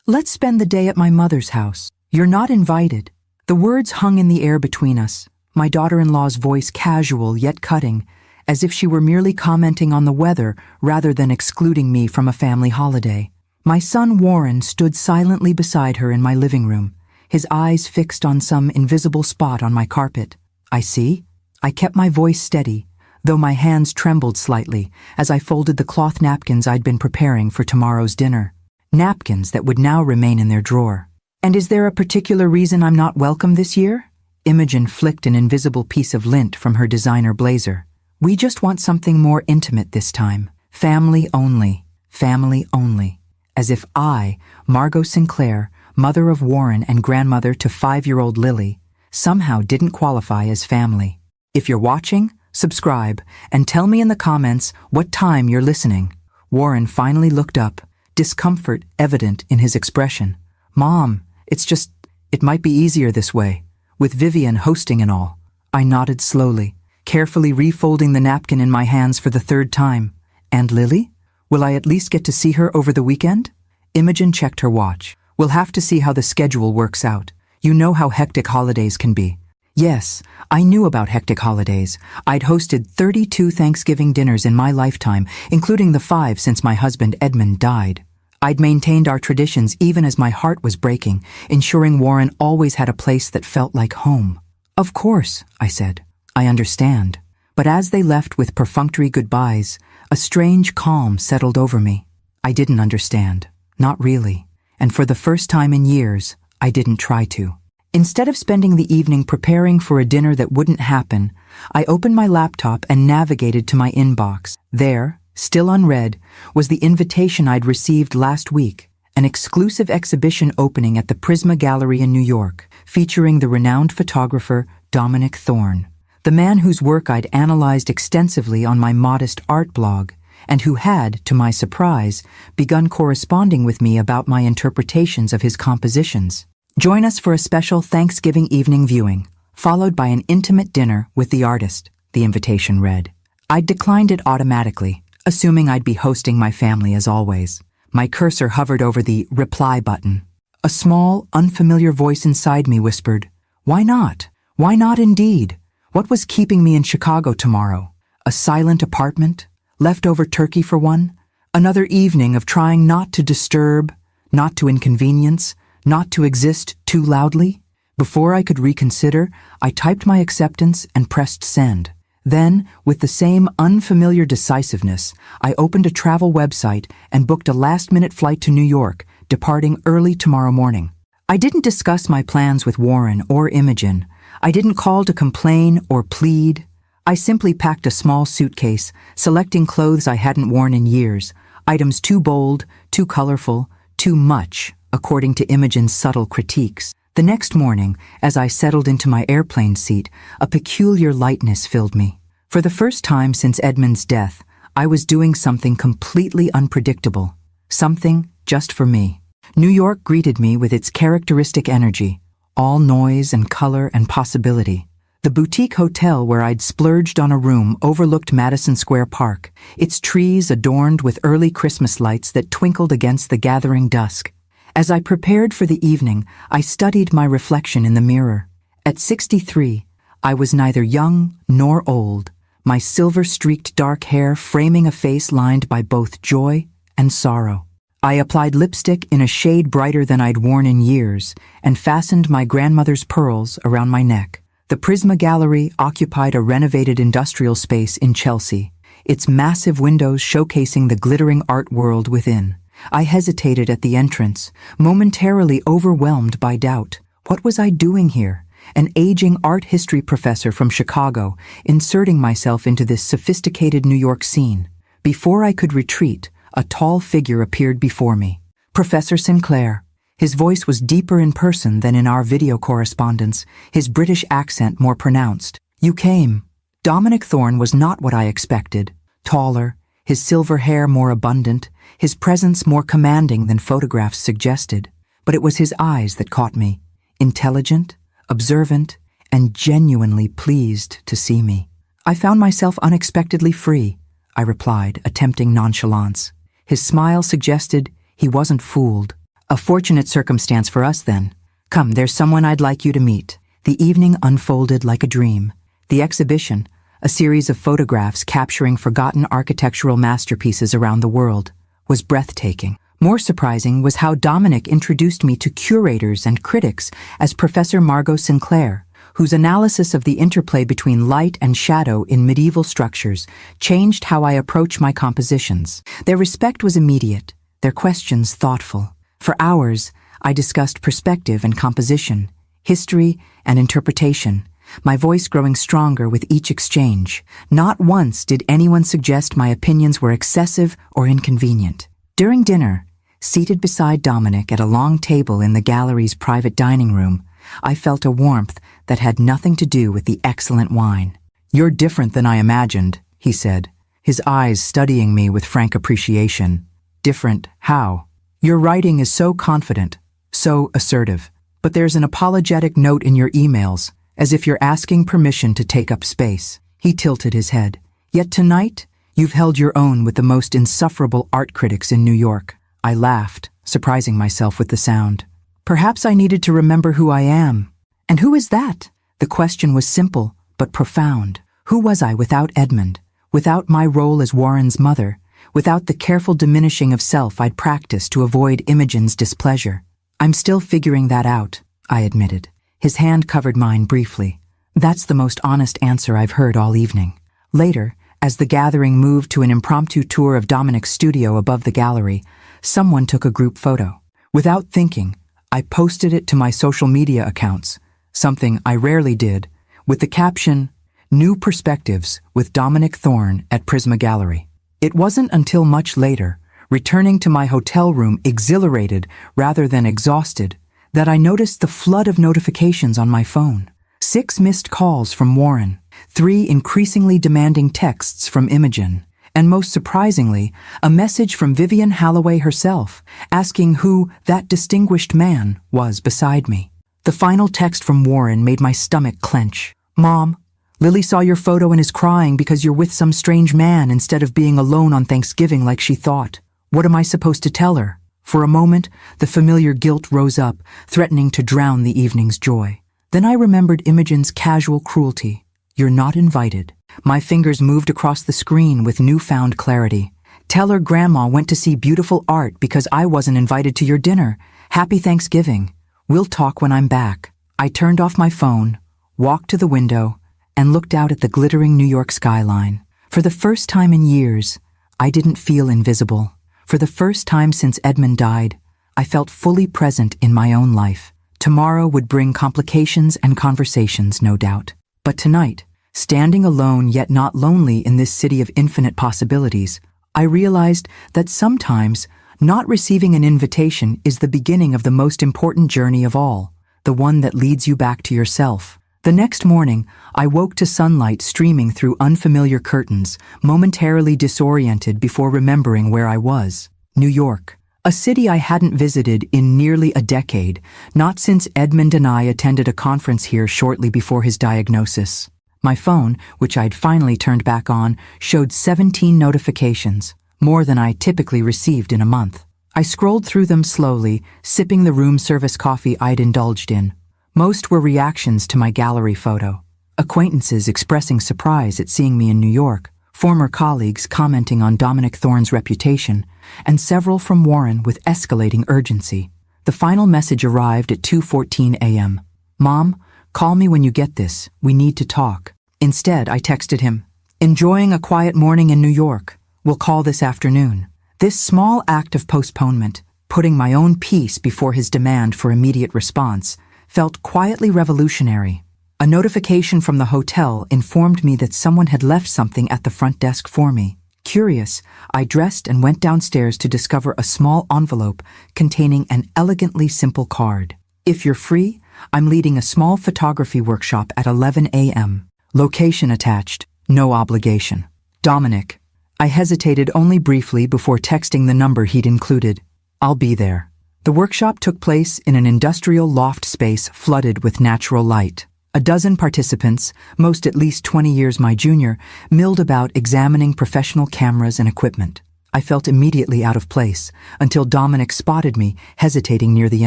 Let's spend the day at my mother's house. You're not invited." The words hung in the air between us, my daughter-in-law's voice casual yet cutting, as if she were merely commenting on the weather rather than excluding me from a family holiday. My son Warren stood silently beside her in my living room, his eyes fixed on some invisible spot on my carpet. "I see." I kept my voice steady, though my hands trembled slightly as I folded the cloth napkins I'd been preparing for tomorrow's dinner. Napkins that would now remain in their drawer. "And is there a particular reason I'm not welcome this year?" Imogen flicked an invisible piece of lint from her designer blazer. "We just want something more intimate this time. Family only. Family only." As if I, Margot Sinclair, mother of Warren and grandmother to 5-year-old Lily, somehow didn't qualify as family. If you're watching, subscribe, and tell me in the comments what time you're listening. Warren finally looked up, discomfort evident in his expression. "Mom, it might be easier this way, with Vivian hosting and all." I nodded slowly, carefully refolding the napkin in my hands for the 3rd time. "And Lily? Will I at least get to see her over the weekend?" Imogen checked her watch. "We'll have to see how the schedule works out. You know how hectic holidays can be." Yes, I knew about hectic holidays. I'd hosted 32 Thanksgiving dinners in my lifetime, including the 5 since my husband Edmund died. I'd maintained our traditions even as my heart was breaking, ensuring Warren always had a place that felt like home. "Of course," I said. "I understand." But as they left with perfunctory goodbyes, a strange calm settled over me. I didn't understand. Not really. And for the first time in years, I didn't try to. Instead of spending the evening preparing for a dinner that wouldn't happen, I opened my laptop and navigated to my inbox. There, still unread, was the invitation I'd received last week, an exclusive exhibition opening at the Prisma Gallery in New York, featuring the renowned photographer Dominic Thorne, the man whose work I'd analyzed extensively on my modest art blog, and who had, to my surprise, begun corresponding with me about my interpretations of his compositions. "Join us for a special Thanksgiving evening viewing, followed by an intimate dinner with the artist," the invitation read. I declined it automatically, assuming I'd be hosting my family as always. My cursor hovered over the reply button. A small, unfamiliar voice inside me whispered, "Why not? Why not indeed? What was keeping me in Chicago tomorrow? A silent apartment? Leftover turkey for one? Another evening of trying not to disturb, not to inconvenience, not to exist too loudly?" Before I could reconsider, I typed my acceptance and pressed send. Then, with the same unfamiliar decisiveness, I opened a travel website and booked a last-minute flight to New York, departing early tomorrow morning. I didn't discuss my plans with Warren or Imogen. I didn't call to complain or plead. I simply packed a small suitcase, selecting clothes I hadn't worn in years, items too bold, too colorful, too much, according to Imogen's subtle critiques. The next morning, as I settled into my airplane seat, a peculiar lightness filled me. For the first time since Edmund's death, I was doing something completely unpredictable. Something just for me. New York greeted me with its characteristic energy, all noise and color and possibility. The boutique hotel where I'd splurged on a room overlooked Madison Square Park, its trees adorned with early Christmas lights that twinkled against the gathering dusk. As I prepared for the evening, I studied my reflection in the mirror. At 63, I was neither young nor old, my silver-streaked dark hair framing a face lined by both joy and sorrow. I applied lipstick in a shade brighter than I'd worn in years and fastened my grandmother's pearls around my neck. The Prisma Gallery occupied a renovated industrial space in Chelsea, its massive windows showcasing the glittering art world within. I hesitated at the entrance, momentarily overwhelmed by doubt. What was I doing here? An aging art history professor from Chicago, inserting myself into this sophisticated New York scene. Before I could retreat, a tall figure appeared before me. Professor Sinclair. His voice was deeper in person than in our video correspondence, his British accent more pronounced. "You came." Dominic Thorne was not what I expected. Taller, his silver hair more abundant, his presence more commanding than photographs suggested. But it was his eyes that caught me, intelligent, observant, and genuinely pleased to see me. "I found myself unexpectedly free," I replied, attempting nonchalance. His smile suggested he wasn't fooled. A fortunate circumstance for us, then. Come, there's someone I'd like you to meet. The evening unfolded like a dream. The exhibition, a series of photographs capturing forgotten architectural masterpieces around the world, was breathtaking. More surprising was how Dominic introduced me to curators and critics as Professor Margot Sinclair, whose analysis of the interplay between light and shadow in medieval structures changed how I approach my compositions. Their respect was immediate, their questions thoughtful. For hours, I discussed perspective and composition, history and interpretation, my voice growing stronger with each exchange. Not once did anyone suggest my opinions were excessive or inconvenient. During dinner, seated beside Dominic at a long table in the gallery's private dining room, I felt a warmth that had nothing to do with the excellent wine. "You're different than I imagined," he said, his eyes studying me with frank appreciation. "Different how?" "Your writing is so confident, so assertive, but there's an apologetic note in your emails, as if you're asking permission to take up space." He tilted his head. "Yet tonight, you've held your own with the most insufferable art critics in New York." I laughed, surprising myself with the sound. Perhaps I needed to remember who I am. And who is that? The question was simple, but profound. Who was I without Edmund, without my role as Warren's mother, without the careful diminishing of self I'd practiced to avoid Imogen's displeasure? "I'm still figuring that out," I admitted. His hand covered mine briefly. "That's the most honest answer I've heard all evening." Later, as the gathering moved to an impromptu tour of Dominic's studio above the gallery, someone took a group photo. Without thinking, I posted it to my social media accounts, something I rarely did, with the caption, "New Perspectives with Dominic Thorne at Prisma Gallery." It wasn't until much later, returning to my hotel room exhilarated rather than exhausted, that I noticed the flood of notifications on my phone. 6 missed calls from Warren, 3 increasingly demanding texts from Imogen, and most surprisingly, a message from Vivian Halloway herself, asking who that distinguished man was beside me. The final text from Warren made my stomach clench. "Mom, Lily saw your photo and is crying because you're with some strange man instead of being alone on Thanksgiving like she thought. What am I supposed to tell her?" For a moment, the familiar guilt rose up, threatening to drown the evening's joy. Then I remembered Imogen's casual cruelty. "You're not invited." My fingers moved across the screen with newfound clarity. "Tell her Grandma went to see beautiful art because I wasn't invited to your dinner. Happy Thanksgiving. We'll talk when I'm back." I turned off my phone, walked to the window, and looked out at the glittering New York skyline. For the first time in years, I didn't feel invisible. For the first time since Edmund died, I felt fully present in my own life. Tomorrow would bring complications and conversations, no doubt. But tonight, standing alone yet not lonely in this city of infinite possibilities, I realized that sometimes not receiving an invitation is the beginning of the most important journey of all, the one that leads you back to yourself. The next morning, I woke to sunlight streaming through unfamiliar curtains, momentarily disoriented before remembering where I was. New York, a city I hadn't visited in nearly a decade, not since Edmund and I attended a conference here shortly before his diagnosis. My phone, which I'd finally turned back on, showed 17 notifications, more than I typically received in a month. I scrolled through them slowly, sipping the room service coffee I'd indulged in. Most were reactions to my gallery photo. Acquaintances expressing surprise at seeing me in New York, former colleagues commenting on Dominic Thorne's reputation, and several from Warren with escalating urgency. The final message arrived at 2:14 a.m. "Mom, call me when you get this. We need to talk." Instead, I texted him, "Enjoying a quiet morning in New York. We'll call this afternoon." This small act of postponement, putting my own peace before his demand for immediate response, felt quietly revolutionary. A notification from the hotel informed me that someone had left something at the front desk for me. Curious, I dressed and went downstairs to discover a small envelope containing an elegantly simple card. "If you're free, I'm leading a small photography workshop at 11 a.m. Location attached, no obligation. Dominic." I hesitated only briefly before texting the number he'd included. "I'll be there." The workshop took place in an industrial loft space flooded with natural light. A dozen participants, most at least 20 years my junior, milled about examining professional cameras and equipment. I felt immediately out of place, until Dominic spotted me, hesitating near the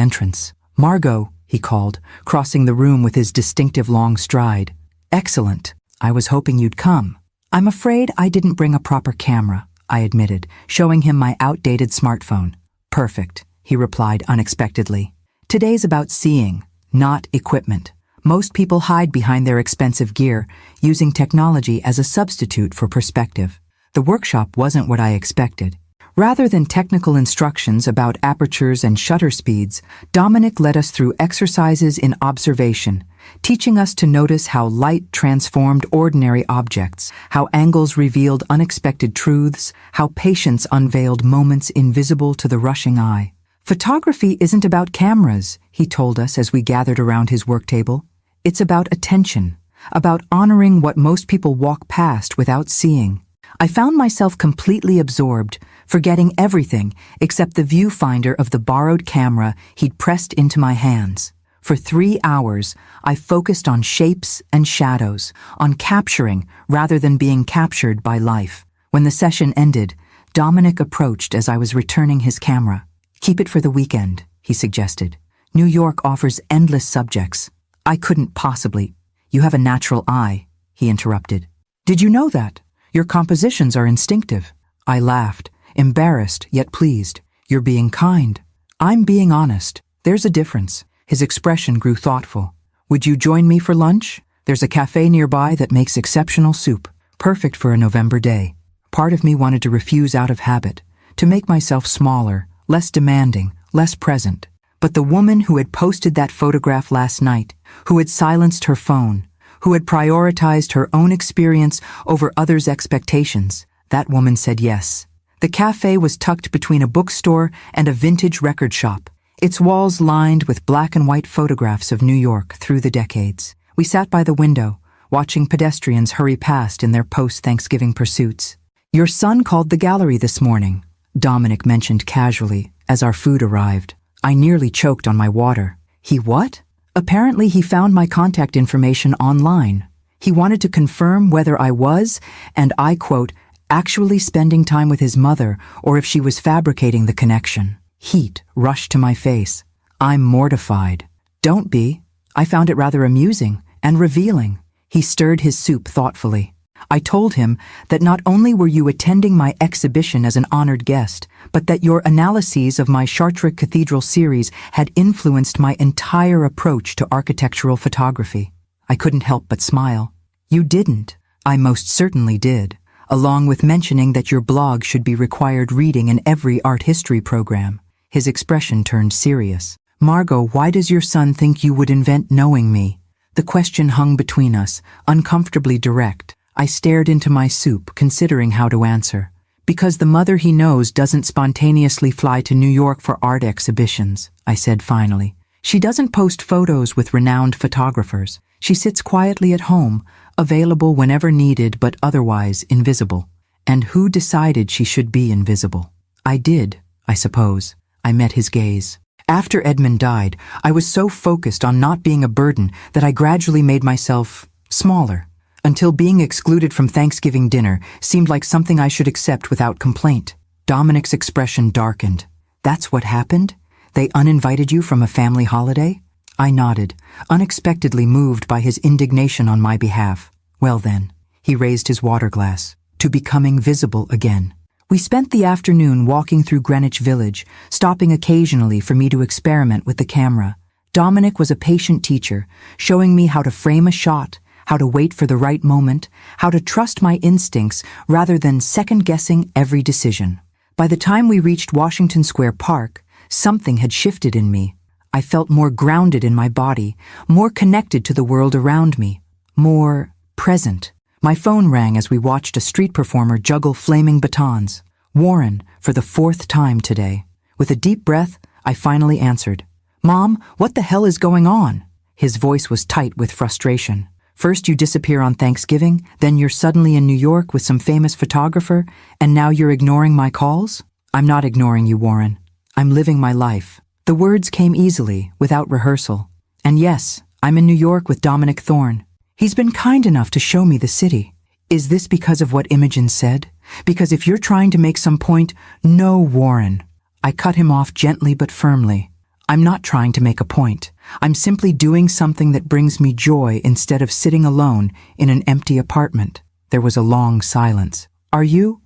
entrance. "Margot," he called, crossing the room with his distinctive long stride. "Excellent. I was hoping you'd come." "I'm afraid I didn't bring a proper camera," I admitted, showing him my outdated smartphone. "Perfect," he replied unexpectedly. "Today's about seeing, not equipment. Most people hide behind their expensive gear, using technology as a substitute for perspective." The workshop wasn't what I expected. Rather than technical instructions about apertures and shutter speeds, Dominic led us through exercises in observation, teaching us to notice how light transformed ordinary objects, how angles revealed unexpected truths, how patience unveiled moments invisible to the rushing eye. "Photography isn't about cameras," he told us as we gathered around his work table. "It's about attention, about honoring what most people walk past without seeing." I found myself completely absorbed, forgetting everything except the viewfinder of the borrowed camera he'd pressed into my hands. For 3 hours, I focused on shapes and shadows, on capturing rather than being captured by life. When the session ended, Dominic approached as I was returning his camera. "Keep it for the weekend," he suggested. "New York offers endless subjects." "I couldn't possibly." "You have a natural eye," he interrupted. "Did you know that? Your compositions are instinctive." I laughed, embarrassed yet pleased. "You're being kind." "I'm being honest. There's a difference." His expression grew thoughtful. "Would you join me for lunch? There's a cafe nearby that makes exceptional soup, perfect for a November day." Part of me wanted to refuse out of habit, to make myself smaller, less demanding, less present. But the woman who had posted that photograph last night, who had silenced her phone, who had prioritized her own experience over others' expectations, that woman said yes. The cafe was tucked between a bookstore and a vintage record shop, its walls lined with black and white photographs of New York through the decades. We sat by the window, watching pedestrians hurry past in their post-Thanksgiving pursuits. "Your son called the gallery this morning," Dominic mentioned casually as our food arrived. I nearly choked on my water. "He what?" "Apparently he found my contact information online. He wanted to confirm whether I was, and I quote, actually spending time with his mother, or if she was fabricating the connection." Heat rushed to my face. "I'm mortified." "Don't be. I found it rather amusing and revealing." He stirred his soup thoughtfully. "I told him that not only were you attending my exhibition as an honored guest, but that your analyses of my Chartres Cathedral series had influenced my entire approach to architectural photography." I couldn't help but smile. "You didn't." "I most certainly did, along with mentioning that your blog should be required reading in every art history program." His expression turned serious. "Margot, why does your son think you would invent knowing me?" The question hung between us, uncomfortably direct. I stared into my soup, considering how to answer. "Because the mother he knows doesn't spontaneously fly to New York for art exhibitions," I said finally. "She doesn't post photos with renowned photographers. She sits quietly at home, available whenever needed but otherwise invisible." "And who decided she should be invisible?" "I did, I suppose." I met his gaze. "After Edmund died, I was so focused on not being a burden that I gradually made myself smaller, until being excluded from Thanksgiving dinner seemed like something I should accept without complaint." Dominic's expression darkened. "That's what happened? They uninvited you from a family holiday?" I nodded, unexpectedly moved by his indignation on my behalf. "Well then," he raised his water glass, "to becoming visible again." We spent the afternoon walking through Greenwich Village, stopping occasionally for me to experiment with the camera. Dominic was a patient teacher, showing me how to frame a shot, how to wait for the right moment, how to trust my instincts rather than second-guessing every decision. By the time we reached Washington Square Park, something had shifted in me. I felt more grounded in my body, more connected to the world around me, more present. My phone rang as we watched a street performer juggle flaming batons. Warren, for the 4th time today. With a deep breath, I finally answered. "Mom, what the hell is going on?" His voice was tight with frustration. "First you disappear on Thanksgiving, then you're suddenly in New York with some famous photographer, and now you're ignoring my calls?" "I'm not ignoring you, Warren. I'm living my life." The words came easily, without rehearsal. "And yes, I'm in New York with Dominic Thorne. He's been kind enough to show me the city. Is this because of what Imogen said? Because if you're trying to make some point, no, Warren. I cut him off gently but firmly. I'm not trying to make a point. I'm simply doing something that brings me joy instead of sitting alone in an empty apartment. There was a long silence. Are you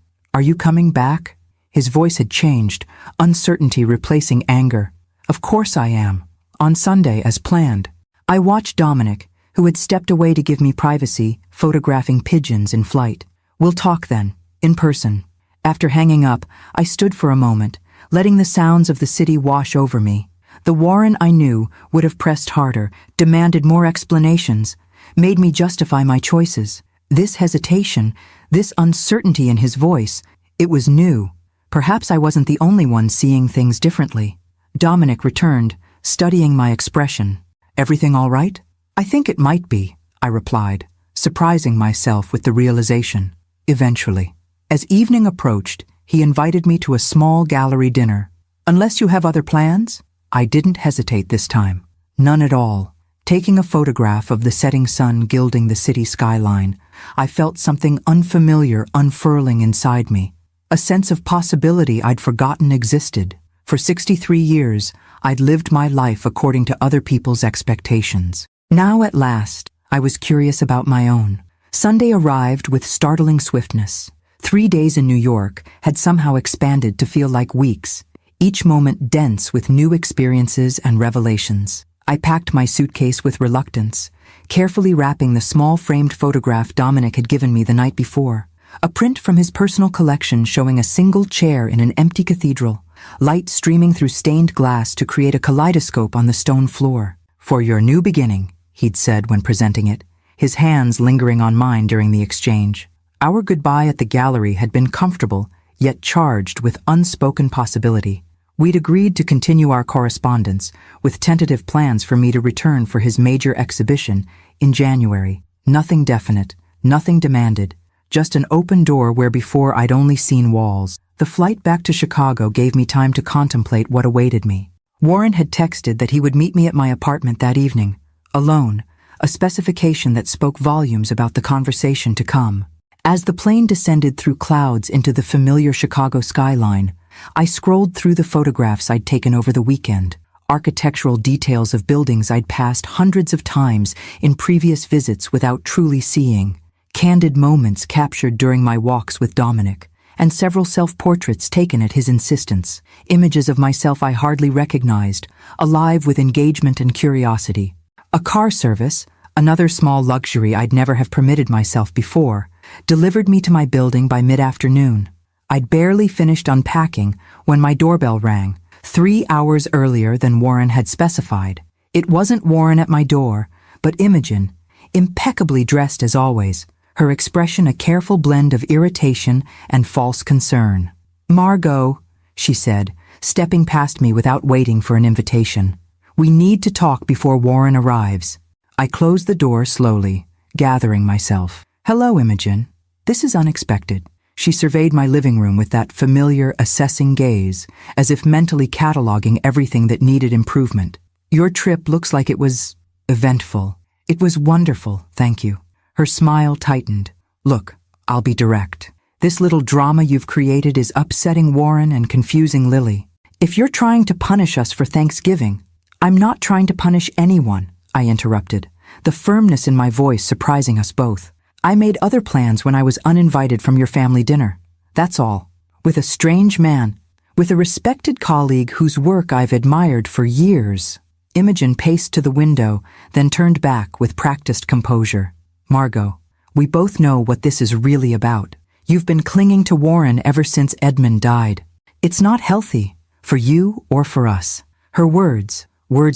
coming back? His voice had changed, uncertainty replacing anger. Of course I am. On Sunday, as planned. I watched Dominic, who had stepped away to give me privacy, photographing pigeons in flight. We'll talk then, in person. After hanging up, I stood for a moment, letting the sounds of the city wash over me. The Warren I knew would have pressed harder, demanded more explanations, made me justify my choices. This hesitation, this uncertainty in his voice, it was new. Perhaps I wasn't the only one seeing things differently. Dominic returned, studying my expression. Everything all right? I think it might be, I replied, surprising myself with the realization. Eventually. As evening approached, he invited me to a small gallery dinner. Unless you have other plans? I didn't hesitate this time. None at all. Taking a photograph of the setting sun gilding the city skyline, I felt something unfamiliar unfurling inside me. A sense of possibility I'd forgotten existed. For 63 years, I'd lived my life according to other people's expectations. Now at last, I was curious about my own. Sunday arrived with startling swiftness. 3 days in New York had somehow expanded to feel like weeks, each moment dense with new experiences and revelations. I packed my suitcase with reluctance, carefully wrapping the small framed photograph Dominic had given me the night before. A print from his personal collection showing a single chair in an empty cathedral, light streaming through stained glass to create a kaleidoscope on the stone floor. For your new beginning, he'd said when presenting it, his hands lingering on mine during the exchange. Our goodbye at the gallery had been comfortable, yet charged with unspoken possibility. We'd agreed to continue our correspondence, with tentative plans for me to return for his major exhibition in January. Nothing definite, nothing demanded, just an open door where before I'd only seen walls. The flight back to Chicago gave me time to contemplate what awaited me. Warren had texted that he would meet me at my apartment that evening, alone, a specification that spoke volumes about the conversation to come. As the plane descended through clouds into the familiar Chicago skyline, I scrolled through the photographs I'd taken over the weekend, architectural details of buildings I'd passed hundreds of times in previous visits without truly seeing, candid moments captured during my walks with Dominic, and several self-portraits taken at his insistence, images of myself I hardly recognized, alive with engagement and curiosity. A car service, another small luxury I'd never have permitted myself before, delivered me to my building by mid-afternoon. I'd barely finished unpacking when my doorbell rang, 3 hours earlier than Warren had specified. It wasn't Warren at my door, but Imogen, impeccably dressed as always, her expression a careful blend of irritation and false concern. "Margot," she said, stepping past me without waiting for an invitation. "We need to talk before Warren arrives." I closed the door slowly, gathering myself. "Hello, Imogen. This is unexpected." She surveyed my living room with that familiar, assessing gaze, as if mentally cataloging everything that needed improvement. "Your trip looks like it was eventful." "It was wonderful, thank you." Her smile tightened. "Look, I'll be direct. This little drama you've created is upsetting Warren and confusing Lily. If you're trying to punish us for Thanksgiving—" "I'm not trying to punish anyone," I interrupted, the firmness in my voice surprising us both. "I made other plans when I was uninvited from your family dinner. That's all. With a strange man, with a respected colleague whose work I've admired for years." Imogen paced to the window, then turned back with practiced composure. "Margot, we both know what this is really about. You've been clinging to Warren ever since Edmund died. It's not healthy, for you or for us." Her words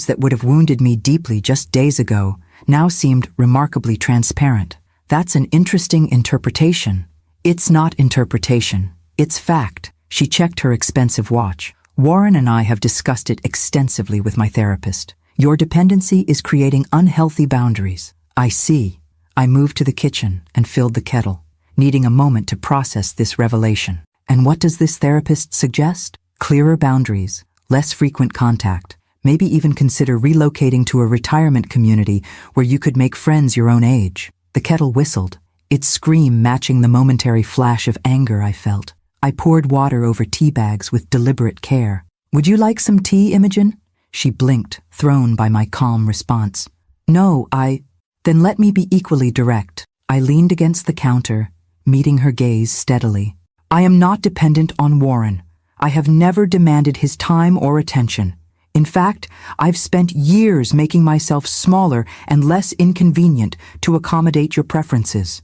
that would have wounded me deeply just days ago, now seemed remarkably transparent. "That's an interesting interpretation." "It's not interpretation. It's fact." She checked her expensive watch. "Warren and I have discussed it extensively with my therapist. Your dependency is creating unhealthy boundaries." "I see." I moved to the kitchen and filled the kettle, needing a moment to process this revelation. "And what does this therapist suggest?" "Clearer boundaries, less frequent contact, maybe even consider relocating to a retirement community where you could make friends your own age." The kettle whistled, its scream matching the momentary flash of anger I felt. I poured water over tea bags with deliberate care. "Would you like some tea, Imogen?" She blinked, thrown by my calm response. "No, Then let me be equally direct." I leaned against the counter, meeting her gaze steadily. "I am not dependent on Warren. I have never demanded his time or attention. In fact, I've spent years making myself smaller and less inconvenient to accommodate your preferences.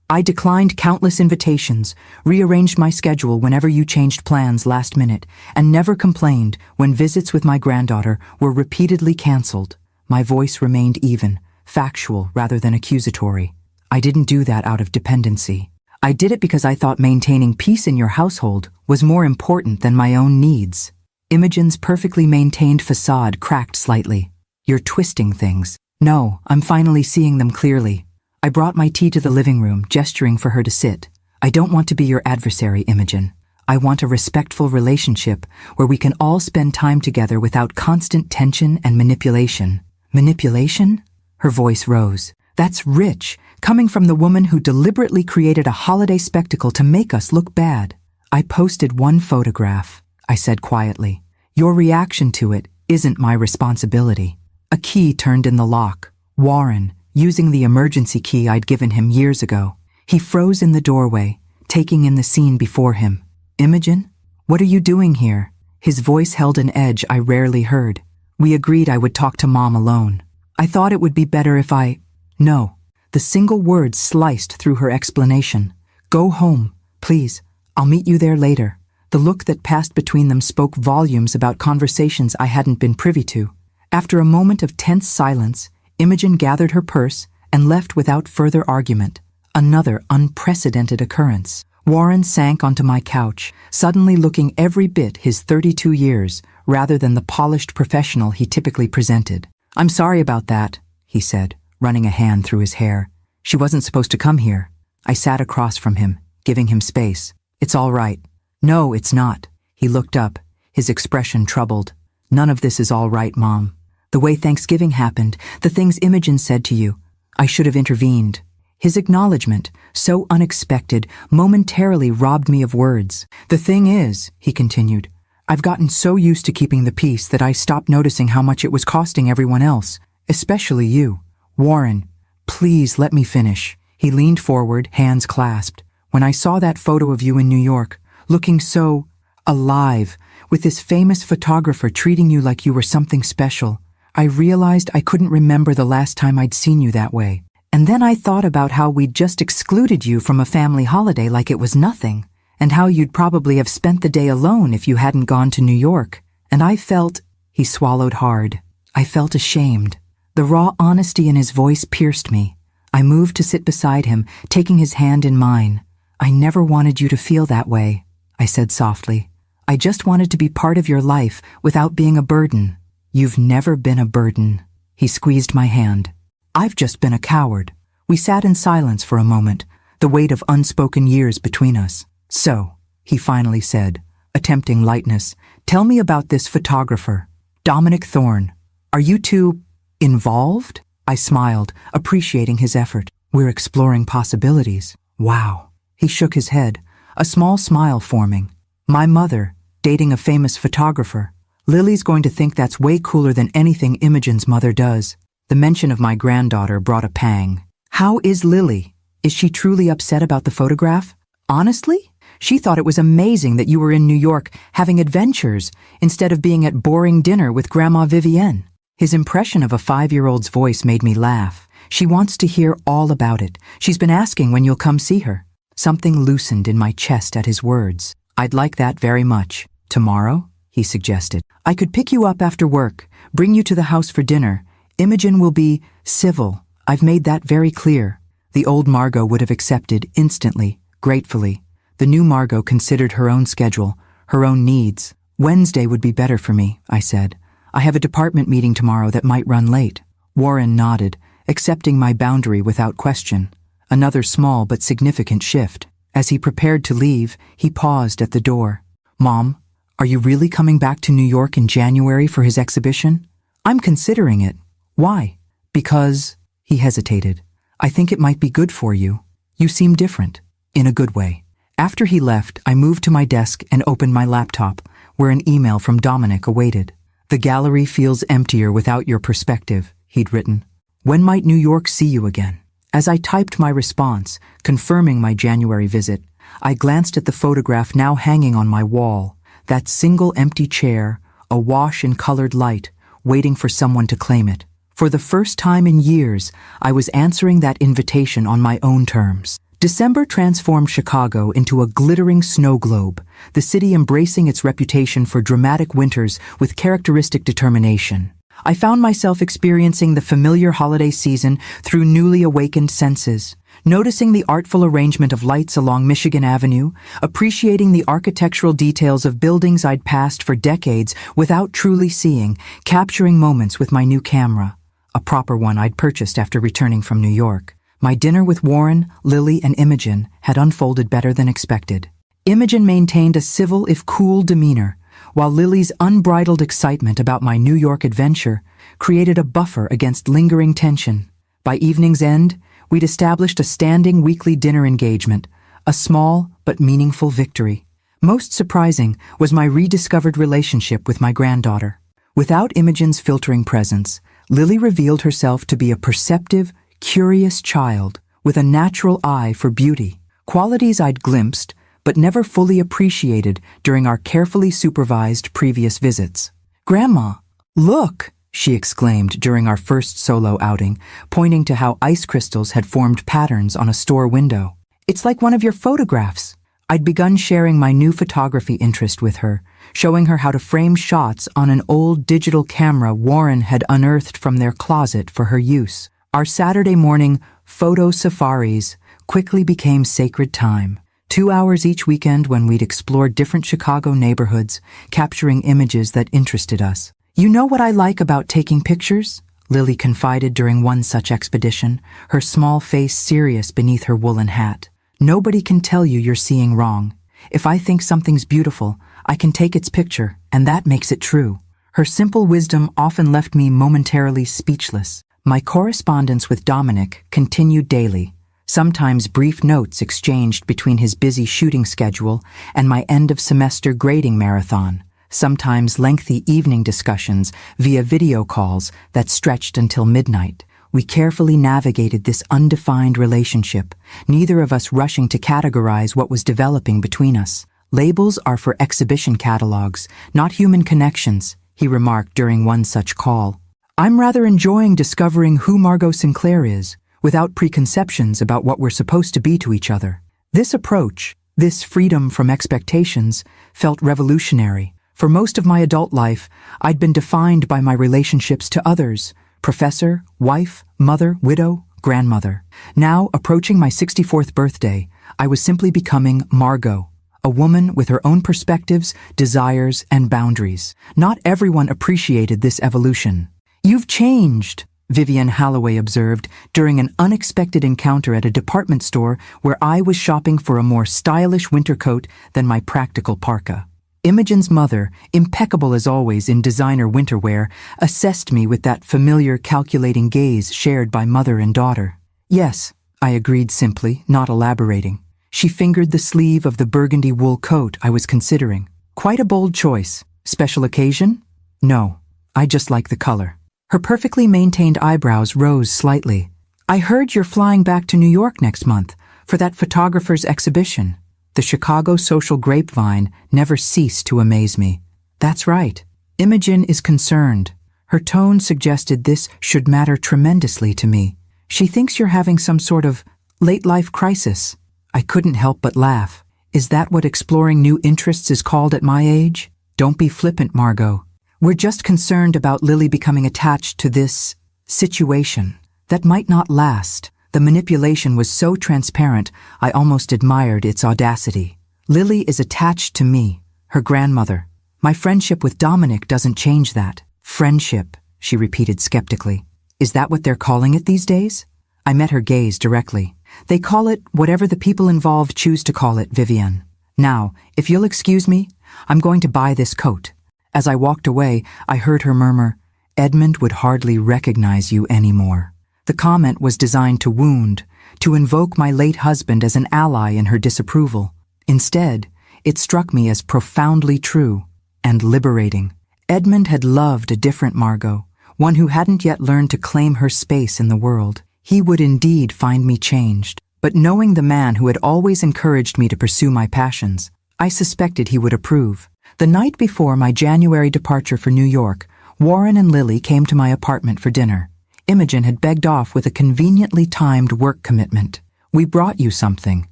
I declined countless invitations, rearranged my schedule whenever you changed plans last minute, and never complained when visits with my granddaughter were repeatedly canceled." My voice remained even, factual rather than accusatory. "I didn't do that out of dependency. I did it because I thought maintaining peace in your household was more important than my own needs." Imogen's perfectly maintained facade cracked slightly. "You're twisting things." "No, I'm finally seeing them clearly." I brought my tea to the living room, gesturing for her to sit. "I don't want to be your adversary, Imogen. I want a respectful relationship where we can all spend time together without constant tension and manipulation." "Manipulation?" Her voice rose. "That's rich, coming from the woman who deliberately created a holiday spectacle to make us look bad." "I posted one photograph," I said quietly. "Your reaction to it isn't my responsibility." A key turned in the lock. Warren, using the emergency key I'd given him years ago. He froze in the doorway, taking in the scene before him. "Imogen, what are you doing here?" His voice held an edge I rarely heard. "We agreed I would talk to Mom alone. I thought it would be better if I—" "No." The single word sliced through her explanation. "Go home, please. I'll meet you there later." The look that passed between them spoke volumes about conversations I hadn't been privy to. After a moment of tense silence, Imogen gathered her purse and left without further argument. Another unprecedented occurrence. Warren sank onto my couch, suddenly looking every bit his 32 years, rather than the polished professional he typically presented. "I'm sorry about that," he said, running a hand through his hair. "She wasn't supposed to come here." I sat across from him, giving him space. "It's all right." "No, it's not." He looked up, his expression troubled. "None of this is all right, Mom. The way Thanksgiving happened, the things Imogen said to you, I should have intervened." His acknowledgement, so unexpected, momentarily robbed me of words. "The thing is," he continued, "I've gotten so used to keeping the peace that I stopped noticing how much it was costing everyone else, especially you. Warren, please let me finish." He leaned forward, hands clasped. "When I saw that photo of you in New York, looking so alive, with this famous photographer treating you like you were something special, I realized I couldn't remember the last time I'd seen you that way. And then I thought about how we'd just excluded you from a family holiday like it was nothing, and how you'd probably have spent the day alone if you hadn't gone to New York. And I felt—" He swallowed hard. "I felt ashamed." The raw honesty in his voice pierced me. I moved to sit beside him, taking his hand in mine. "I never wanted you to feel that way," I said softly. "I just wanted to be part of your life without being a burden." "You've never been a burden." He squeezed my hand. "I've just been a coward." We sat in silence for a moment, the weight of unspoken years between us. "So," he finally said, attempting lightness, "tell me about this photographer, Dominic Thorne. Are you two involved?" I smiled, appreciating his effort. "We're exploring possibilities." "Wow." He shook his head, a small smile forming. "My mother, dating a famous photographer. Lily's going to think that's way cooler than anything Imogen's mother does." The mention of my granddaughter brought a pang. "How is Lily? Is she truly upset about the photograph?" "Honestly? She thought it was amazing that you were in New York having adventures instead of being at boring dinner with Grandma Vivienne." His impression of a 5-year-old's voice made me laugh. "She wants to hear all about it. She's been asking when you'll come see her." Something loosened in my chest at his words. "I'd like that very much. Tomorrow?" he suggested. "I could pick you up after work, bring you to the house for dinner. Imogen will be civil. I've made that very clear." The old Margot would have accepted instantly, gratefully. The new Margot considered her own schedule, her own needs. "Wednesday would be better for me," I said. "I have a department meeting tomorrow that might run late." Warren nodded, accepting my boundary without question. Another small but significant shift. As he prepared to leave, he paused at the door. "Mom, are you really coming back to New York in January for his exhibition?" "I'm considering it." "Why?" "Because—" he hesitated. I think it might be good for you. You seem different. In a good way. After he left, I moved to my desk and opened my laptop, where an email from Dominic awaited. The gallery feels emptier without your perspective, he'd written. When might New York see you again? As I typed my response, confirming my January visit, I glanced at the photograph now hanging on my wall, that single empty chair, awash in colored light, waiting for someone to claim it. For the first time in years, I was answering that invitation on my own terms. December transformed Chicago into a glittering snow globe, the city embracing its reputation for dramatic winters with characteristic determination. I found myself experiencing the familiar holiday season through newly awakened senses, noticing the artful arrangement of lights along Michigan Avenue, appreciating the architectural details of buildings I'd passed for decades without truly seeing, capturing moments with my new camera, a proper one I'd purchased after returning from New York. My dinner with Warren, Lily, and Imogen had unfolded better than expected. Imogen maintained a civil if cool demeanor, while Lily's unbridled excitement about my New York adventure created a buffer against lingering tension. By evening's end, we'd established a standing weekly dinner engagement, a small but meaningful victory. Most surprising was my rediscovered relationship with my granddaughter. Without Imogen's filtering presence, Lily revealed herself to be a perceptive, curious child with a natural eye for beauty, qualities I'd glimpsed but never fully appreciated during our carefully supervised previous visits. "Grandma, look!" she exclaimed during our first solo outing, pointing to how ice crystals had formed patterns on a store window. "It's like one of your photographs." I'd begun sharing my new photography interest with her, showing her how to frame shots on an old digital camera Warren had unearthed from their closet for her use. Our Saturday morning photo safaris quickly became sacred time. 2 hours each weekend when we'd explore different Chicago neighborhoods, capturing images that interested us. "You know what I like about taking pictures?" Lily confided during one such expedition, her small face serious beneath her woolen hat. "Nobody can tell you you're seeing wrong. If I think something's beautiful, I can take its picture, and that makes it true." Her simple wisdom often left me momentarily speechless. My correspondence with Dominic continued daily, sometimes brief notes exchanged between his busy shooting schedule and my end-of-semester grading marathon, sometimes lengthy evening discussions via video calls that stretched until midnight. We carefully navigated this undefined relationship, neither of us rushing to categorize what was developing between us. "Labels are for exhibition catalogs, not human connections," he remarked during one such call. "I'm rather enjoying discovering who Margot Sinclair is, without preconceptions about what we're supposed to be to each other." This approach, this freedom from expectations, felt revolutionary. For most of my adult life, I'd been defined by my relationships to others: professor, wife, mother, widow, grandmother. Now, approaching my 64th birthday, I was simply becoming Margot, a woman with her own perspectives, desires, and boundaries. Not everyone appreciated this evolution. "You've changed," Vivian Holloway observed during an unexpected encounter at a department store where I was shopping for a more stylish winter coat than my practical parka. Imogen's mother, impeccable as always in designer winter wear, assessed me with that familiar calculating gaze shared by mother and daughter. "Yes," I agreed simply, not elaborating. She fingered the sleeve of the burgundy wool coat I was considering. "Quite a bold choice. Special occasion?" "No, I just like the color." Her perfectly maintained eyebrows rose slightly. "I heard you're flying back to New York next month for that photographer's exhibition." The Chicago social grapevine never ceased to amaze me. "That's right." Imogen is concerned. Her tone suggested this should matter tremendously to me. "She thinks you're having some sort of late-life crisis." I couldn't help but laugh. Is that what exploring new interests is called at my age? "Don't be flippant, Margot. We're just concerned about Lily becoming attached to this situation that might not last." The manipulation was so transparent, I almost admired its audacity. "Lily is attached to me, her grandmother. My friendship with Dominic doesn't change that." "Friendship," she repeated skeptically. "Is that what they're calling it these days?" I met her gaze directly. "They call it whatever the people involved choose to call it, Vivian. Now, if you'll excuse me, I'm going to buy this coat." As I walked away, I heard her murmur, "Edmund would hardly recognize you anymore." The comment was designed to wound, to invoke my late husband as an ally in her disapproval. Instead, it struck me as profoundly true and liberating. Edmund had loved a different Margot, one who hadn't yet learned to claim her space in the world. He would indeed find me changed. But knowing the man who had always encouraged me to pursue my passions, I suspected he would approve. The night before my January departure for New York, Warren and Lily came to my apartment for dinner. Imogen had begged off with a conveniently timed work commitment. "We brought you something,"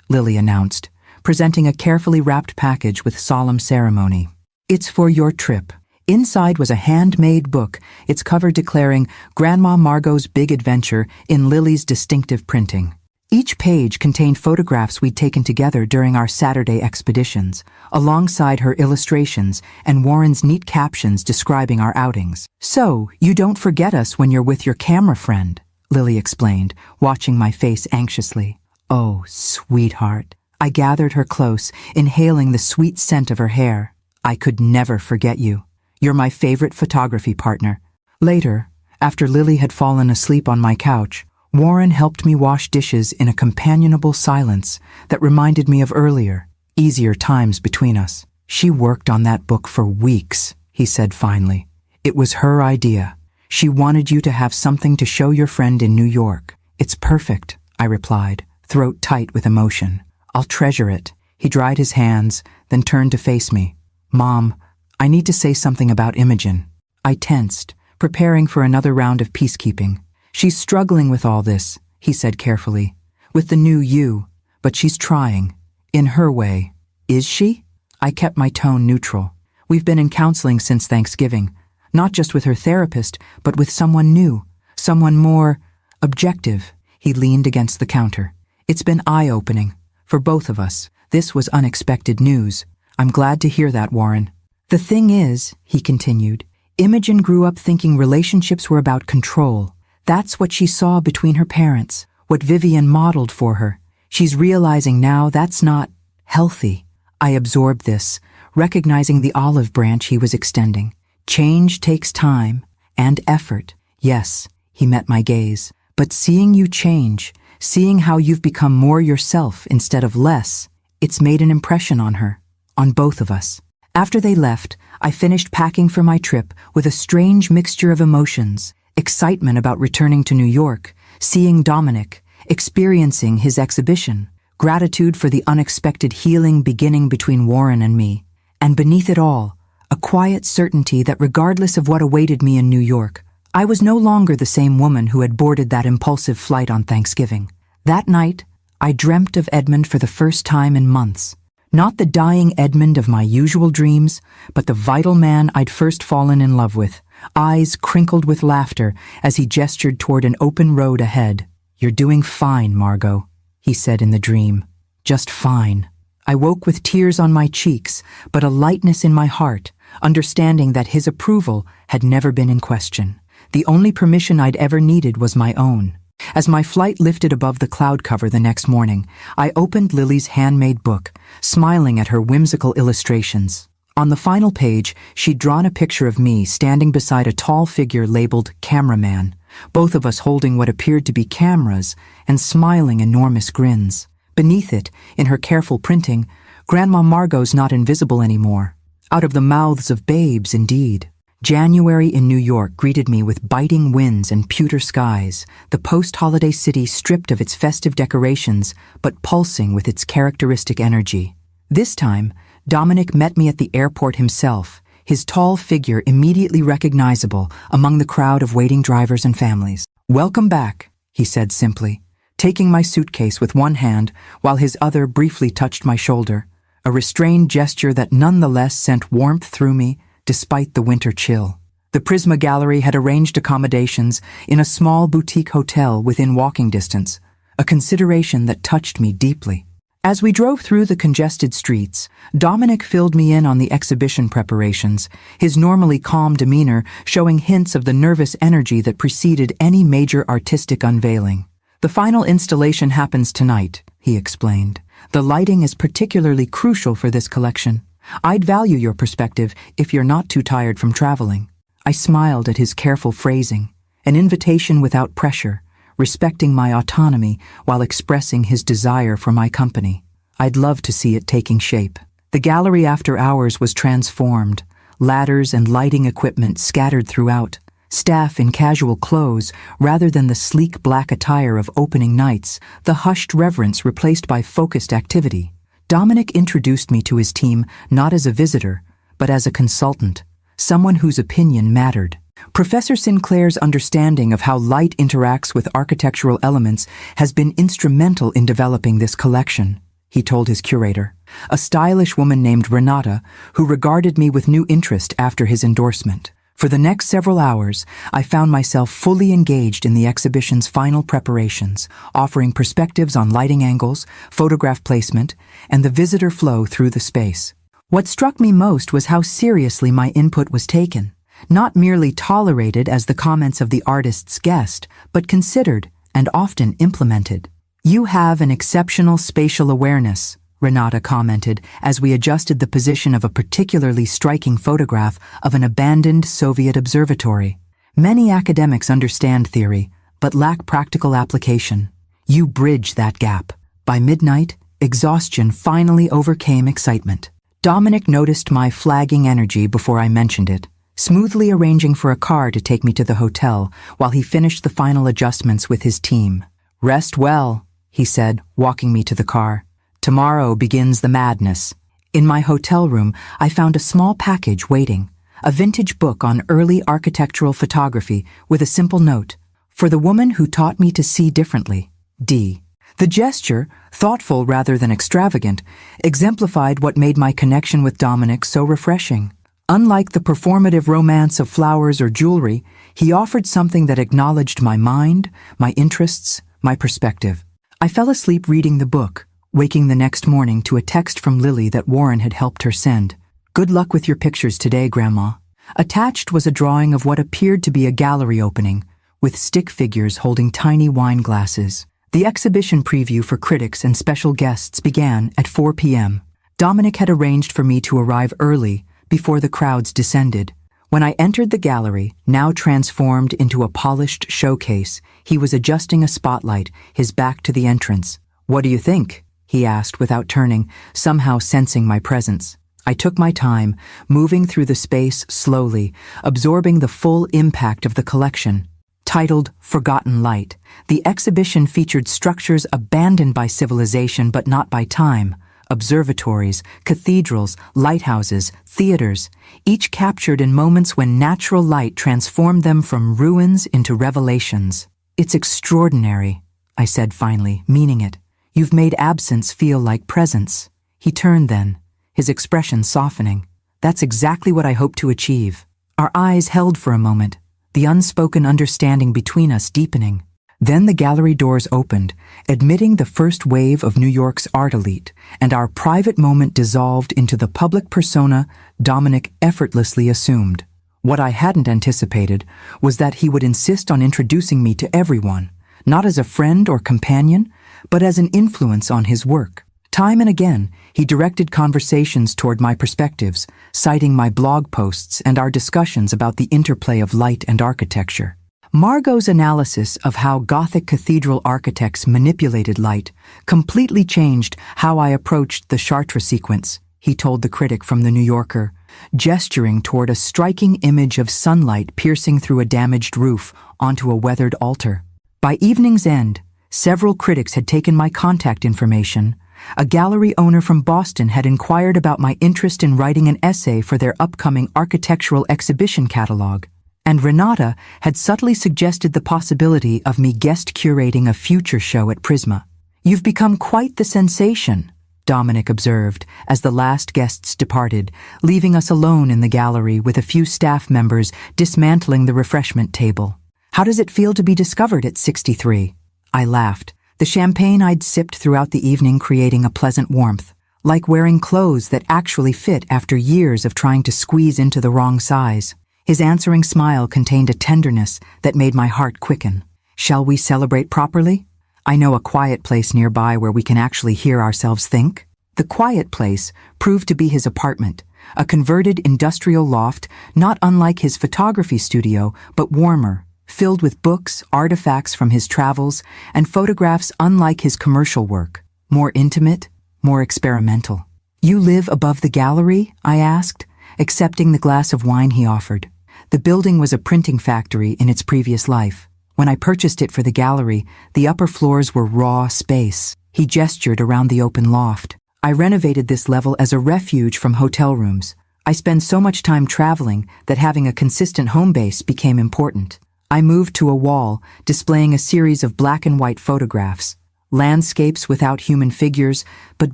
Lily announced, presenting a carefully wrapped package with solemn ceremony. "It's for your trip." Inside was a handmade book, its cover declaring Grandma Margot's Big Adventure in Lily's distinctive printing. Each page contained photographs we'd taken together during our Saturday expeditions, alongside her illustrations and Warren's neat captions describing our outings. "So, you don't forget us when you're with your camera friend," Lily explained, watching my face anxiously. "Oh, sweetheart." I gathered her close, inhaling the sweet scent of her hair. "I could never forget you. You're my favorite photography partner." Later, after Lily had fallen asleep on my couch, Warren helped me wash dishes in a companionable silence that reminded me of earlier, easier times between us. "She worked on that book for weeks," he said finally. "It was her idea. She wanted you to have something to show your friend in New York." "It's perfect," I replied, throat tight with emotion. "I'll treasure it." He dried his hands, then turned to face me. "Mom, I need to say something about Imogen." I tensed, preparing for another round of peacekeeping. "She's struggling with all this," he said carefully, "with the new you, but she's trying, in her way." "Is she?" I kept my tone neutral. "We've been in counseling since Thanksgiving, not just with her therapist, but with someone new, someone more objective." He leaned against the counter. "It's been eye-opening, for both of us. This was unexpected news. I'm glad to hear that, Warren." "The thing is," he continued, "Imogen grew up thinking relationships were about control. That's what she saw between her parents, what Vivian modeled for her. She's realizing now that's not healthy." I absorbed this, recognizing the olive branch he was extending. "Change takes time and effort." "Yes," he met my gaze, "but seeing you change, seeing how you've become more yourself instead of less, it's made an impression on her, on both of us." After they left, I finished packing for my trip with a strange mixture of emotions. Excitement about returning to New York, seeing Dominic, experiencing his exhibition, gratitude for the unexpected healing beginning between Warren and me, and beneath it all, a quiet certainty that regardless of what awaited me in New York, I was no longer the same woman who had boarded that impulsive flight on Thanksgiving. That night, I dreamt of Edmund for the first time in months. Not the dying Edmund of my usual dreams, but the vital man I'd first fallen in love with, eyes crinkled with laughter as he gestured toward an open road ahead. "You're doing fine, Margot," he said in the dream. "Just fine." I woke with tears on my cheeks, but a lightness in my heart, understanding that his approval had never been in question. The only permission I'd ever needed was my own. As my flight lifted above the cloud cover the next morning, I opened Lily's handmade book, smiling at her whimsical illustrations. On the final page, she'd drawn a picture of me standing beside a tall figure labeled cameraman, both of us holding what appeared to be cameras and smiling enormous grins. Beneath it, in her careful printing, Grandma Margot's not invisible anymore. Out of the mouths of babes, indeed. January in New York greeted me with biting winds and pewter skies, the post-holiday city stripped of its festive decorations, but pulsing with its characteristic energy. This time, Dominic met me at the airport himself, his tall figure immediately recognizable among the crowd of waiting drivers and families. "Welcome back," he said simply, taking my suitcase with one hand while his other briefly touched my shoulder, a restrained gesture that nonetheless sent warmth through me despite the winter chill. The Prisma Gallery had arranged accommodations in a small boutique hotel within walking distance, a consideration that touched me deeply. As we drove through the congested streets, Dominic filled me in on the exhibition preparations, his normally calm demeanor showing hints of the nervous energy that preceded any major artistic unveiling. "The final installation happens tonight," he explained. "The lighting is particularly crucial for this collection. I'd value your perspective if you're not too tired from traveling." I smiled at his careful phrasing, an invitation without pressure, respecting my autonomy while expressing his desire for my company. I'd love to see it taking shape. The gallery after hours was transformed, ladders and lighting equipment scattered throughout, staff in casual clothes rather than the sleek black attire of opening nights, the hushed reverence replaced by focused activity. Dominic introduced me to his team not as a visitor, but as a consultant, someone whose opinion mattered. Professor Sinclair's understanding of how light interacts with architectural elements has been instrumental in developing this collection, he told his curator, a stylish woman named Renata, who regarded me with new interest after his endorsement. For the next several hours, I found myself fully engaged in the exhibition's final preparations, offering perspectives on lighting angles, photograph placement, and the visitor flow through the space. What struck me most was how seriously my input was taken, not merely tolerated as the comments of the artist's guest, but considered and often implemented. "You have an exceptional spatial awareness," Renata commented as we adjusted the position of a particularly striking photograph of an abandoned Soviet observatory. "Many academics understand theory, but lack practical application. You bridge that gap." By midnight, exhaustion finally overcame excitement. Dominic noticed my flagging energy before I mentioned it, smoothly arranging for a car to take me to the hotel while he finished the final adjustments with his team. "Rest well," he said, walking me to the car. "Tomorrow begins the madness." In my hotel room, I found a small package waiting, a vintage book on early architectural photography with a simple note, "For the woman who taught me to see differently, D." The gesture, thoughtful rather than extravagant, exemplified what made my connection with Dominic so refreshing. Unlike the performative romance of flowers or jewelry, he offered something that acknowledged my mind, my interests, my perspective. I fell asleep reading the book, waking the next morning to a text from Lily that Warren had helped her send. "Good luck with your pictures today, Grandma." Attached was a drawing of what appeared to be a gallery opening, with stick figures holding tiny wine glasses. The exhibition preview for critics and special guests began at 4 p.m. Dominic had arranged for me to arrive early, before the crowds descended. When I entered the gallery, now transformed into a polished showcase, he was adjusting a spotlight, his back to the entrance. "What do you think?" he asked without turning, somehow sensing my presence. I took my time, moving through the space slowly, absorbing the full impact of the collection. Titled Forgotten Light, the exhibition featured structures abandoned by civilization but not by time. Observatories, cathedrals, lighthouses, theaters, each captured in moments when natural light transformed them from ruins into revelations. "It's extraordinary," I said finally, meaning it. "You've made absence feel like presence." He turned then, his expression softening. "That's exactly what I hope to achieve." Our eyes held for a moment, the unspoken understanding between us deepening. Then the gallery doors opened, admitting the first wave of New York's art elite, and our private moment dissolved into the public persona Dominic effortlessly assumed. What I hadn't anticipated was that he would insist on introducing me to everyone, not as a friend or companion, but as an influence on his work. Time and again, he directed conversations toward my perspectives, citing my blog posts and our discussions about the interplay of light and architecture. Margot's analysis of how Gothic cathedral architects manipulated light completely changed how I approached the Chartres sequence, he told the critic from The New Yorker, gesturing toward a striking image of sunlight piercing through a damaged roof onto a weathered altar. By evening's end, several critics had taken my contact information. A gallery owner from Boston had inquired about my interest in writing an essay for their upcoming architectural exhibition catalog. And Renata had subtly suggested the possibility of me guest curating a future show at Prisma. "You've become quite the sensation," Dominic observed as the last guests departed, leaving us alone in the gallery with a few staff members dismantling the refreshment table. "How does it feel to be discovered at 63? I laughed, the champagne I'd sipped throughout the evening creating a pleasant warmth, like wearing clothes that actually fit after years of trying to squeeze into the wrong size. His answering smile contained a tenderness that made my heart quicken. "Shall we celebrate properly? I know a quiet place nearby where we can actually hear ourselves think." The quiet place proved to be his apartment, a converted industrial loft not unlike his photography studio, but warmer, filled with books, artifacts from his travels, and photographs unlike his commercial work, more intimate, more experimental. "You live above the gallery?" I asked, accepting the glass of wine he offered. The building was a printing factory in its previous life. When I purchased it for the gallery, the upper floors were raw space. He gestured around the open loft. "I renovated this level as a refuge from hotel rooms. I spend so much time traveling that having a consistent home base became important." I moved to a wall, displaying a series of black and white photographs, landscapes without human figures, but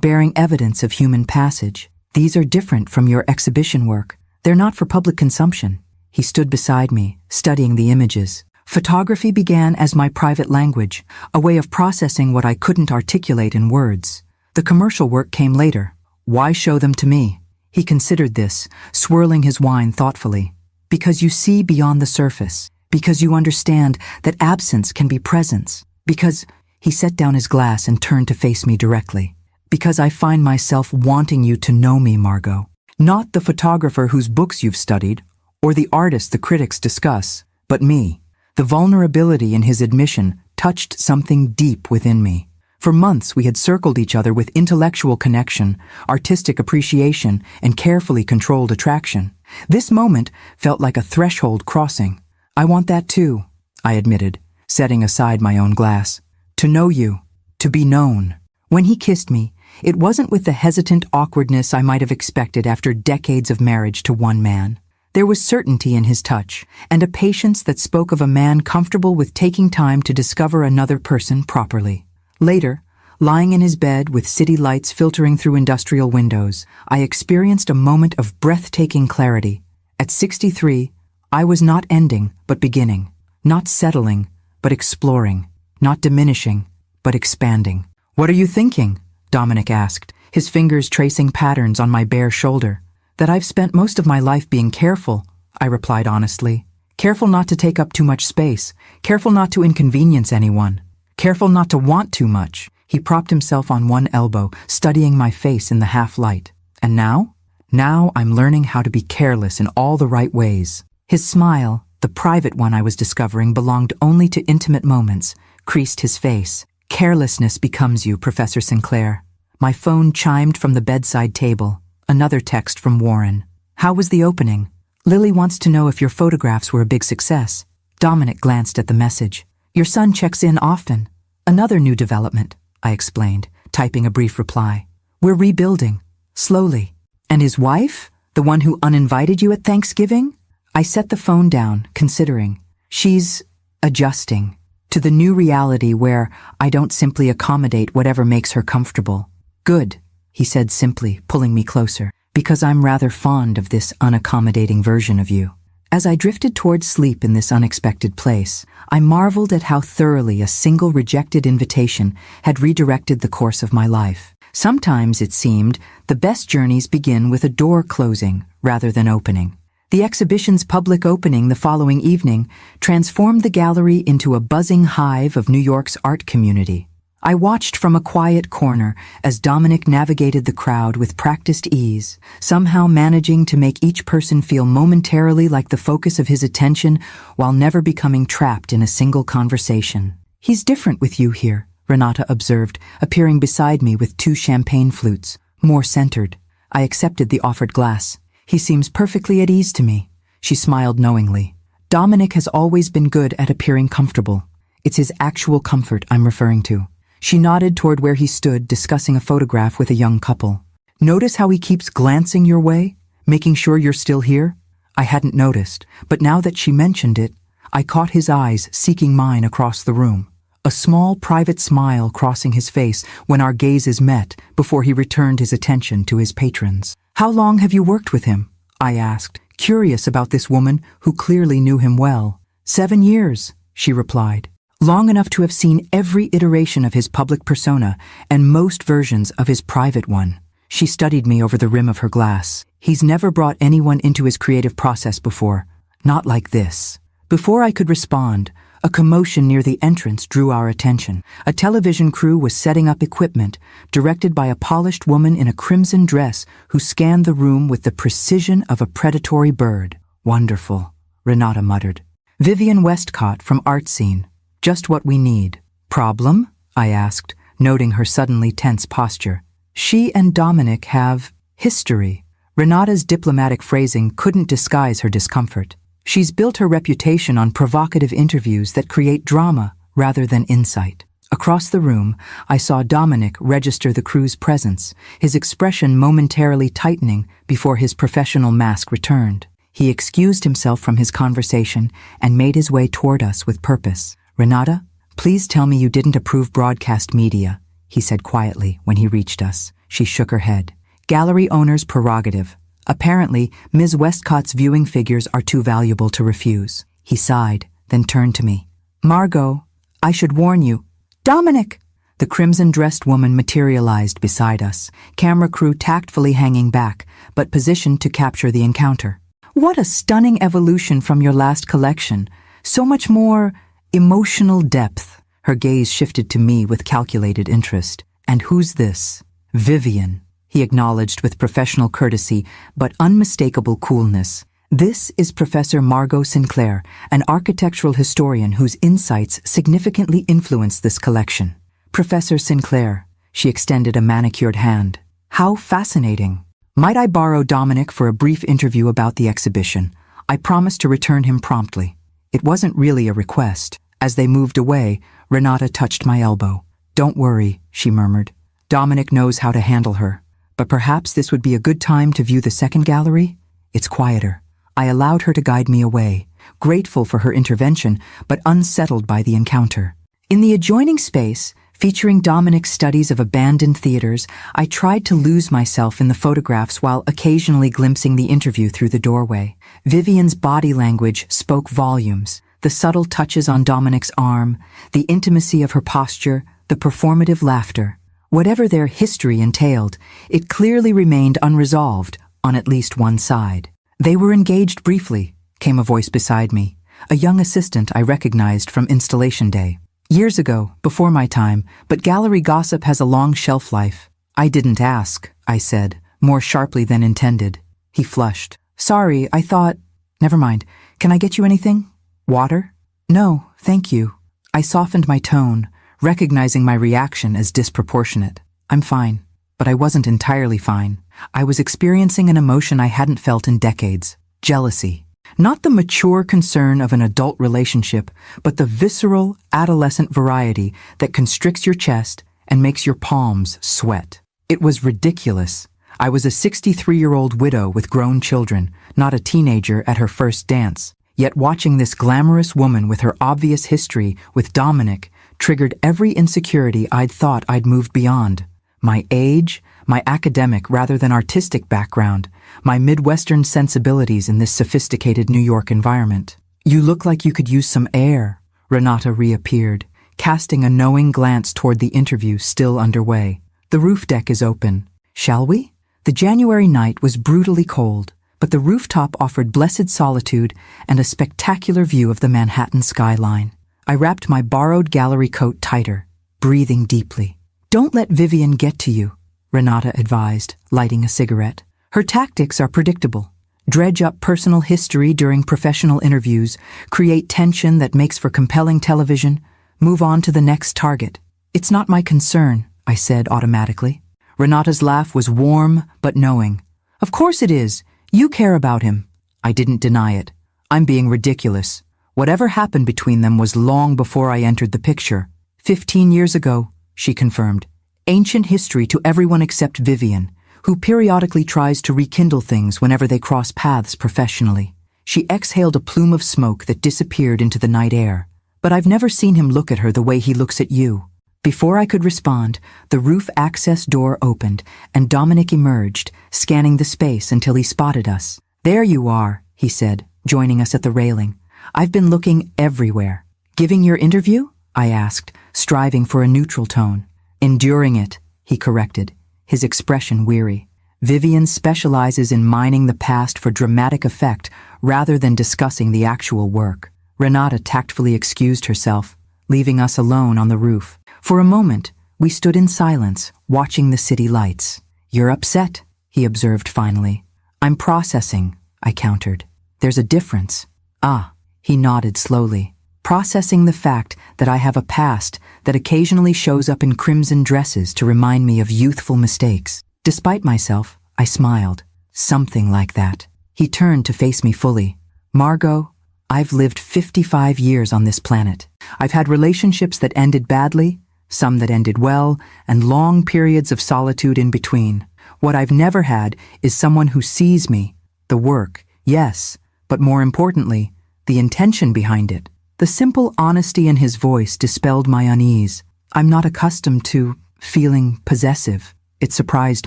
bearing evidence of human passage. "These are different from your exhibition work. They're not for public consumption." He stood beside me, studying the images. Photography began as my private language, a way of processing what I couldn't articulate in words. The commercial work came later. "Why show them to me?" He considered this, swirling his wine thoughtfully. "Because you see beyond the surface. Because you understand that absence can be presence. Because—" he set down his glass and turned to face me directly. "Because I find myself wanting you to know me, Margot. Not the photographer whose books you've studied, or the artist the critics discuss, but me." The vulnerability in his admission touched something deep within me. For months we had circled each other with intellectual connection, artistic appreciation, and carefully controlled attraction. This moment felt like a threshold crossing. "I want that too," I admitted, setting aside my own glass. "To know you, to be known." When he kissed me, it wasn't with the hesitant awkwardness I might have expected after decades of marriage to one man. There was certainty in his touch, and a patience that spoke of a man comfortable with taking time to discover another person properly. Later, lying in his bed with city lights filtering through industrial windows, I experienced a moment of breathtaking clarity. At 63, I was not ending, but beginning. Not settling, but exploring. Not diminishing, but expanding. "What are you thinking?" Dominic asked, his fingers tracing patterns on my bare shoulder. "That I've spent most of my life being careful," I replied honestly. "Careful not to take up too much space. Careful not to inconvenience anyone. Careful not to want too much." He propped himself on one elbow, studying my face in the half-light. "And now? Now I'm learning how to be careless in all the right ways." His smile, the private one I was discovering belonged only to intimate moments, creased his face. "Carelessness becomes you, Professor Sinclair." My phone chimed from the bedside table. Another text from Warren. "How was the opening? Lily wants to know if your photographs were a big success." Dominic glanced at the message. "Your son checks in often." "Another new development," I explained, typing a brief reply. "We're rebuilding. Slowly." "And his wife? The one who uninvited you at Thanksgiving?" I set the phone down, considering. "She's adjusting to the new reality where I don't simply accommodate whatever makes her comfortable." "Good," he said simply, pulling me closer, "because I'm rather fond of this unaccommodating version of you." As I drifted towards sleep in this unexpected place, I marveled at how thoroughly a single rejected invitation had redirected the course of my life. Sometimes, it seemed, the best journeys begin with a door closing rather than opening. The exhibition's public opening the following evening transformed the gallery into a buzzing hive of New York's art community. I watched from a quiet corner as Dominic navigated the crowd with practiced ease, somehow managing to make each person feel momentarily like the focus of his attention while never becoming trapped in a single conversation. "He's different with you here," Renata observed, appearing beside me with 2 champagne flutes, more centered. I accepted the offered glass. "He seems perfectly at ease to me." She smiled knowingly. "Dominic has always been good at appearing comfortable. It's his actual comfort I'm referring to." She nodded toward where he stood, discussing a photograph with a young couple. "Notice how he keeps glancing your way, making sure you're still here?" I hadn't noticed, but now that she mentioned it, I caught his eyes seeking mine across the room. A small, private smile crossing his face when our gazes met before he returned his attention to his patrons. "How long have you worked with him?" I asked, curious about this woman who clearly knew him well. 7 years, she replied. Long enough to have seen every iteration of his public persona and most versions of his private one. She studied me over the rim of her glass. He's never brought anyone into his creative process before. Not like this. Before I could respond, a commotion near the entrance drew our attention. A television crew was setting up equipment, directed by a polished woman in a crimson dress who scanned the room with the precision of a predatory bird. Wonderful, Renata muttered. Vivian Westcott from Art Scene. Just what we need. Problem? I asked, noting her suddenly tense posture. She and Dominic have history. Renata's diplomatic phrasing couldn't disguise her discomfort. She's built her reputation on provocative interviews that create drama rather than insight. Across the room, I saw Dominic register the crew's presence, his expression momentarily tightening before his professional mask returned. He excused himself from his conversation and made his way toward us with purpose. "Renata, please tell me you didn't approve broadcast media," he said quietly when he reached us. She shook her head. "Gallery owner's prerogative. Apparently, Ms. Westcott's viewing figures are too valuable to refuse." He sighed, then turned to me. "Margot, I should warn you." "Dominic!" The crimson-dressed woman materialized beside us, camera crew tactfully hanging back, but positioned to capture the encounter. "What a stunning evolution from your last collection. So much more emotional depth." Her gaze shifted to me with calculated interest. "And who's this?" "Vivian," he acknowledged with professional courtesy but unmistakable coolness. "This is Professor Margot Sinclair, an architectural historian whose insights significantly influenced this collection." "Professor Sinclair," she extended a manicured hand. "How fascinating. Might I borrow Dominic for a brief interview about the exhibition? I promised to return him promptly." It wasn't really a request. As they moved away, Renata touched my elbow. "Don't worry," she murmured. "Dominic knows how to handle her. But perhaps this would be a good time to view the second gallery? It's quieter." I allowed her to guide me away, grateful for her intervention, but unsettled by the encounter. In the adjoining space, featuring Dominic's studies of abandoned theaters, I tried to lose myself in the photographs while occasionally glimpsing the interview through the doorway. Vivian's body language spoke volumes. The subtle touches on Dominic's arm, the intimacy of her posture, the performative laughter. Whatever their history entailed, it clearly remained unresolved on at least one side. "They were engaged briefly," came a voice beside me, a young assistant I recognized from installation day. "Years ago, before my time, but gallery gossip has a long shelf life." "I didn't ask," I said, more sharply than intended. He flushed. "Sorry, I thought—" "Never mind. Can I get you anything? Water?" "No, thank you." I softened my tone, recognizing my reaction as disproportionate. "I'm fine." But I wasn't entirely fine. I was experiencing an emotion I hadn't felt in decades. Jealousy. Not the mature concern of an adult relationship, but the visceral, adolescent variety that constricts your chest and makes your palms sweat. It was ridiculous. I was a 63-year-old widow with grown children, not a teenager at her first dance. Yet watching this glamorous woman with her obvious history with Dominic triggered every insecurity I'd thought I'd moved beyond. My age, my academic rather than artistic background, my Midwestern sensibilities in this sophisticated New York environment. "You look like you could use some air," Renata reappeared, casting a knowing glance toward the interview still underway. "The roof deck is open. Shall we?" The January night was brutally cold, but the rooftop offered blessed solitude and a spectacular view of the Manhattan skyline. I wrapped my borrowed gallery coat tighter, breathing deeply. "Don't let Vivian get to you," Renata advised, lighting a cigarette. "Her tactics are predictable. Dredge up personal history during professional interviews, create tension that makes for compelling television, move on to the next target. It's not my concern," I said automatically. Renata's laugh was warm but knowing. "Of course it is. You care about him." I didn't deny it. "I'm being ridiculous. Whatever happened between them was long before I entered the picture. 15 years ago, she confirmed. Ancient history to everyone except Vivian, who periodically tries to rekindle things whenever they cross paths professionally. She exhaled a plume of smoke that disappeared into the night air. "But I've never seen him look at her the way he looks at you." Before I could respond, the roof access door opened and Dominic emerged, scanning the space until he spotted us. "There you are," he said, joining us at the railing. "I've been looking everywhere." "Giving your interview?" I asked, striving for a neutral tone. "Enduring it," he corrected, his expression weary. "Vivian specializes in mining the past for dramatic effect rather than discussing the actual work." Renata tactfully excused herself, leaving us alone on the roof. For a moment, we stood in silence, watching the city lights. "You're upset," he observed finally. "I'm processing," I countered. "There's a difference." "Ah." He nodded slowly, processing the fact that I have a past that occasionally shows up in crimson dresses to remind me of youthful mistakes. Despite myself, I smiled. Something like that. He turned to face me fully. Margot, I've lived 55 years on this planet. I've had relationships that ended badly, some that ended well, and long periods of solitude in between. What I've never had is someone who sees me. The work, yes, but more importantly, the intention behind it. The simple honesty in his voice dispelled my unease. I'm not accustomed to feeling possessive. It surprised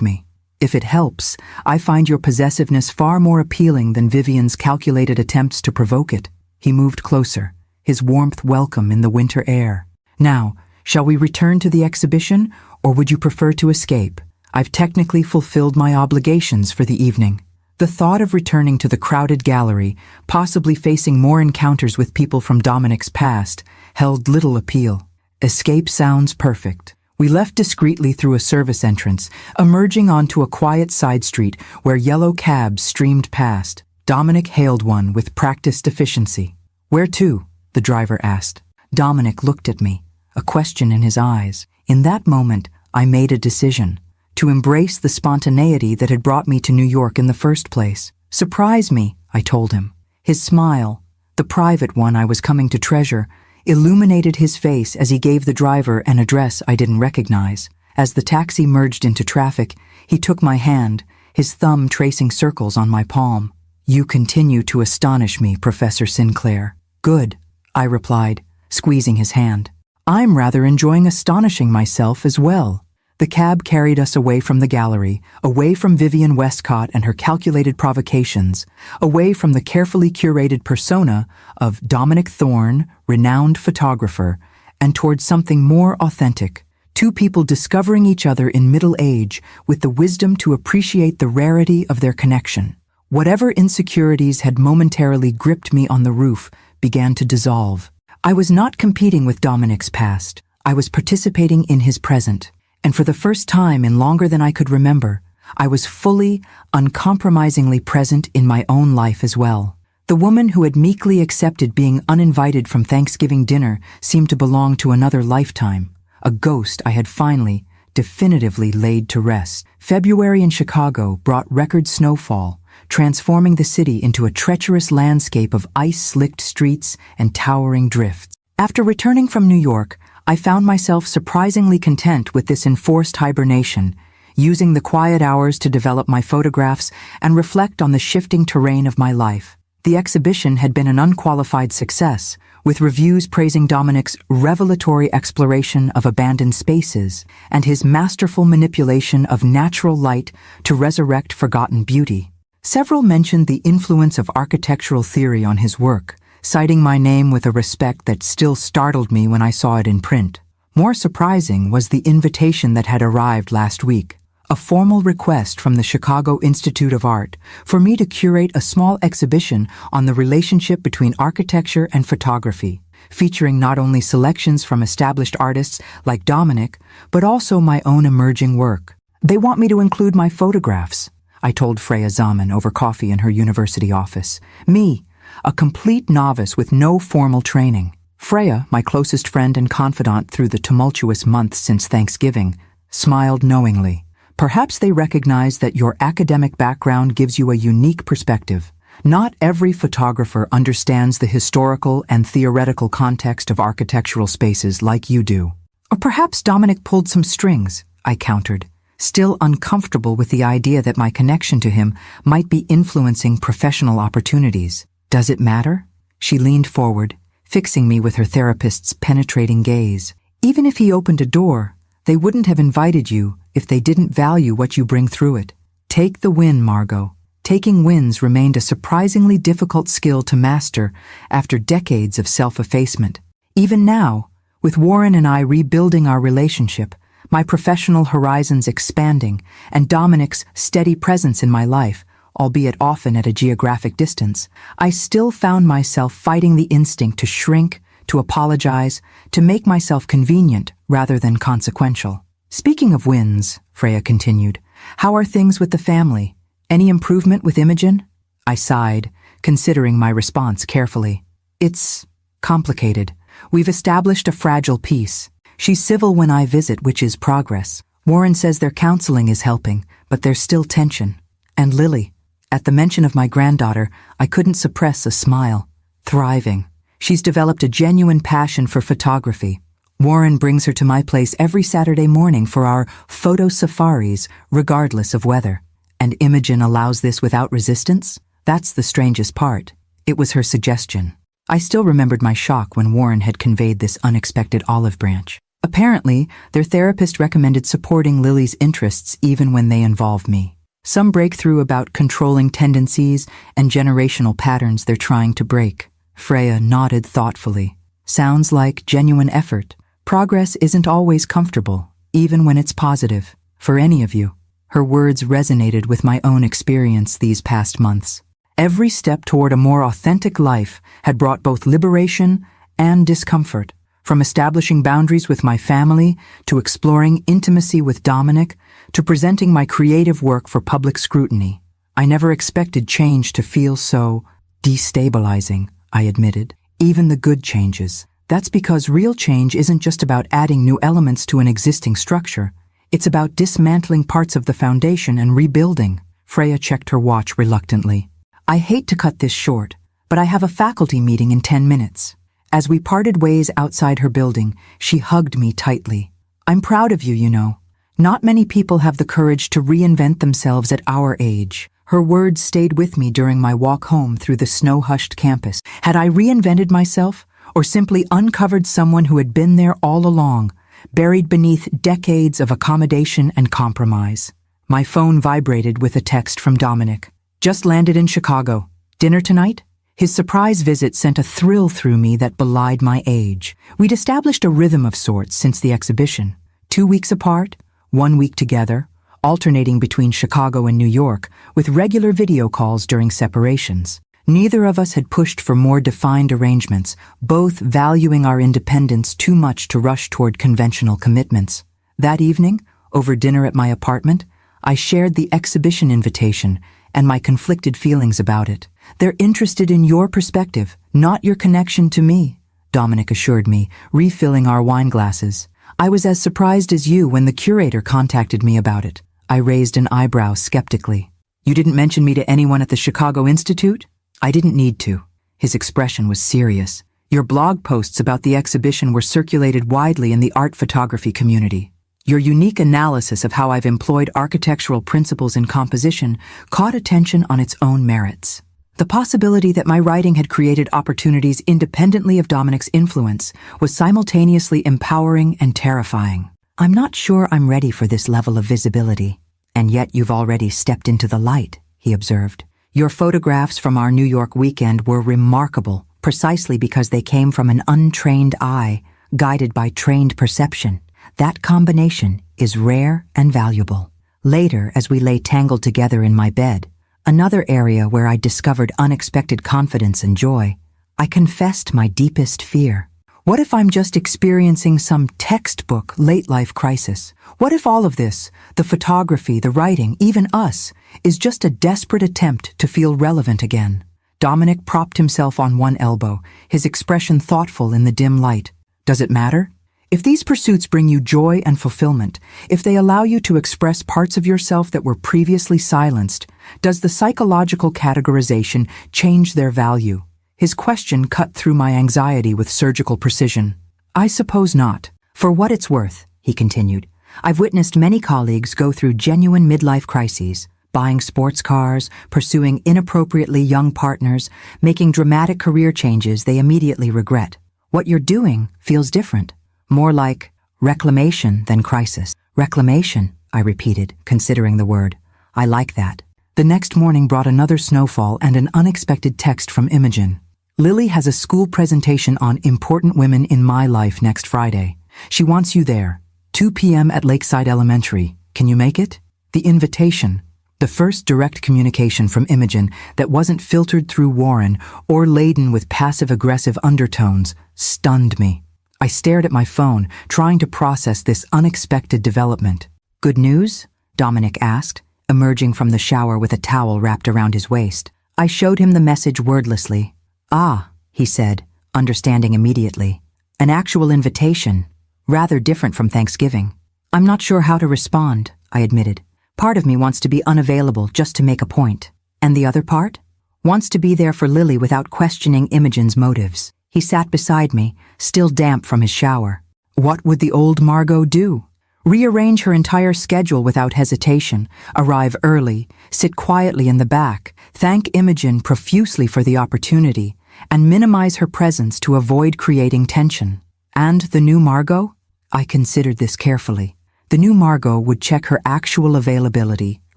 me. If it helps, I find your possessiveness far more appealing than Vivian's calculated attempts to provoke it. He moved closer, his warmth welcome in the winter air. Now, shall we return to the exhibition, or would you prefer to escape? I've technically fulfilled my obligations for the evening. The thought of returning to the crowded gallery, possibly facing more encounters with people from Dominic's past, held little appeal. Escape sounds perfect. We left discreetly through a service entrance, emerging onto a quiet side street where yellow cabs streamed past. Dominic hailed one with practiced efficiency. "Where to?" the driver asked. Dominic looked at me, a question in his eyes. In that moment, I made a decision to embrace the spontaneity that had brought me to New York in the first place. "Surprise me," I told him. His smile, the private one I was coming to treasure, illuminated his face as he gave the driver an address I didn't recognize. As the taxi merged into traffic, he took my hand, his thumb tracing circles on my palm. "You continue to astonish me, Professor Sinclair." "Good," I replied, squeezing his hand. "I'm rather enjoying astonishing myself as well." The cab carried us away from the gallery, away from Vivian Westcott and her calculated provocations, away from the carefully curated persona of Dominic Thorne, renowned photographer, and towards something more authentic. Two people discovering each other in middle age with the wisdom to appreciate the rarity of their connection. Whatever insecurities had momentarily gripped me on the roof began to dissolve. I was not competing with Dominic's past. I was participating in his present. And for the first time in longer than I could remember, I was fully, uncompromisingly present in my own life as well. The woman who had meekly accepted being uninvited from Thanksgiving dinner seemed to belong to another lifetime, a ghost I had finally, definitively laid to rest. February in Chicago brought record snowfall, transforming the city into a treacherous landscape of ice-slicked streets and towering drifts. After returning from New York, I found myself surprisingly content with this enforced hibernation, using the quiet hours to develop my photographs and reflect on the shifting terrain of my life. The exhibition had been an unqualified success, with reviews praising Dominic's revelatory exploration of abandoned spaces and his masterful manipulation of natural light to resurrect forgotten beauty. Several mentioned the influence of architectural theory on his work, citing my name with a respect that still startled me when I saw it in print. More surprising was the invitation that had arrived last week, a formal request from the Chicago Institute of Art for me to curate a small exhibition on the relationship between architecture and photography, featuring not only selections from established artists like Dominic, but also my own emerging work. "They want me to include my photographs," I told Freya Zaman over coffee in her university office. Me, a complete novice with no formal training. Freya, my closest friend and confidant through the tumultuous months since Thanksgiving, smiled knowingly. "Perhaps they recognize that your academic background gives you a unique perspective. Not every photographer understands the historical and theoretical context of architectural spaces like you do." "Or perhaps Dominic pulled some strings," I countered, still uncomfortable with the idea that my connection to him might be influencing professional opportunities. "Does it matter?" She leaned forward, fixing me with her therapist's penetrating gaze. "Even if he opened a door, they wouldn't have invited you if they didn't value what you bring through it. Take the win, Margot." Taking wins remained a surprisingly difficult skill to master after decades of self-effacement. Even now, with Warren and I rebuilding our relationship, my professional horizons expanding, and Dominic's steady presence in my life, albeit often at a geographic distance, I still found myself fighting the instinct to shrink, to apologize, to make myself convenient rather than consequential. "Speaking of wins," Freya continued, "how are things with the family? Any improvement with Imogen?" I sighed, considering my response carefully. It's complicated. We've established a fragile peace. She's civil when I visit, which is progress. Warren says their counseling is helping, but there's still tension. And Lily. At the mention of my granddaughter, I couldn't suppress a smile. Thriving. She's developed a genuine passion for photography. Warren brings her to my place every Saturday morning for our photo safaris, regardless of weather. And Imogen allows this without resistance? That's the strangest part. It was her suggestion. I still remembered my shock when Warren had conveyed this unexpected olive branch. Apparently, their therapist recommended supporting Lily's interests even when they involve me. Some breakthrough about controlling tendencies and generational patterns they're trying to break. Freya nodded thoughtfully. Sounds like genuine effort. Progress isn't always comfortable, even when it's positive, for any of you. Her words resonated with my own experience these past months. Every step toward a more authentic life had brought both liberation and discomfort. From establishing boundaries with my family, to exploring intimacy with Dominic, to presenting my creative work for public scrutiny. I never expected change to feel so destabilizing, I admitted. Even the good changes. That's because real change isn't just about adding new elements to an existing structure. It's about dismantling parts of the foundation and rebuilding. Freya checked her watch reluctantly. I hate to cut this short, but I have a faculty meeting in 10 minutes. As we parted ways outside her building, she hugged me tightly. I'm proud of you, you know. Not many people have the courage to reinvent themselves at our age. Her words stayed with me during my walk home through the snow-hushed campus. Had I reinvented myself, or simply uncovered someone who had been there all along, buried beneath decades of accommodation and compromise? My phone vibrated with a text from Dominic. Just landed in Chicago. Dinner tonight? His surprise visit sent a thrill through me that belied my age. We'd established a rhythm of sorts since the exhibition. 2 weeks apart, 1 week together, alternating between Chicago and New York, with regular video calls during separations. Neither of us had pushed for more defined arrangements, both valuing our independence too much to rush toward conventional commitments. That evening, over dinner at my apartment, I shared the exhibition invitation and my conflicted feelings about it. They're interested in your perspective, not your connection to me, Dominic assured me, refilling our wine glasses. I was as surprised as you when the curator contacted me about it. I raised an eyebrow skeptically. You didn't mention me to anyone at the Chicago Institute? I didn't need to. His expression was serious. Your blog posts about the exhibition were circulated widely in the art photography community. Your unique analysis of how I've employed architectural principles in composition caught attention on its own merits. The possibility that my writing had created opportunities independently of Dominic's influence was simultaneously empowering and terrifying. I'm not sure I'm ready for this level of visibility. And yet you've already stepped into the light, he observed. Your photographs from our New York weekend were remarkable, precisely because they came from an untrained eye, guided by trained perception. That combination is rare and valuable. Later, as we lay tangled together in my bed, another area where I discovered unexpected confidence and joy, I confessed my deepest fear. What if I'm just experiencing some textbook late-life crisis? What if all of this, the photography, the writing, even us, is just a desperate attempt to feel relevant again? Dominic propped himself on one elbow, his expression thoughtful in the dim light. Does it matter? If these pursuits bring you joy and fulfillment, if they allow you to express parts of yourself that were previously silenced, does the psychological categorization change their value? His question cut through my anxiety with surgical precision. I suppose not. For what it's worth, he continued, I've witnessed many colleagues go through genuine midlife crises, buying sports cars, pursuing inappropriately young partners, making dramatic career changes they immediately regret. What you're doing feels different. More like reclamation than crisis. Reclamation, I repeated, considering the word. I like that. The next morning brought another snowfall and an unexpected text from Imogen. Lily has a school presentation on important women in my life next Friday. She wants you there. 2 p.m. at Lakeside Elementary. Can you make it? The invitation. The first direct communication from Imogen that wasn't filtered through Warren or laden with passive-aggressive undertones stunned me. I stared at my phone, trying to process this unexpected development. Good news? Dominic asked, emerging from the shower with a towel wrapped around his waist. I showed him the message wordlessly. Ah, he said, understanding immediately. An actual invitation, rather different from Thanksgiving. I'm not sure how to respond, I admitted. Part of me wants to be unavailable just to make a point. And the other part? Wants to be there for Lily without questioning Imogen's motives. He sat beside me, still damp from his shower. What would the old Margot do? Rearrange her entire schedule without hesitation, arrive early, sit quietly in the back, thank Imogen profusely for the opportunity, and minimize her presence to avoid creating tension. And the new Margot? I considered this carefully. The new Margot would check her actual availability,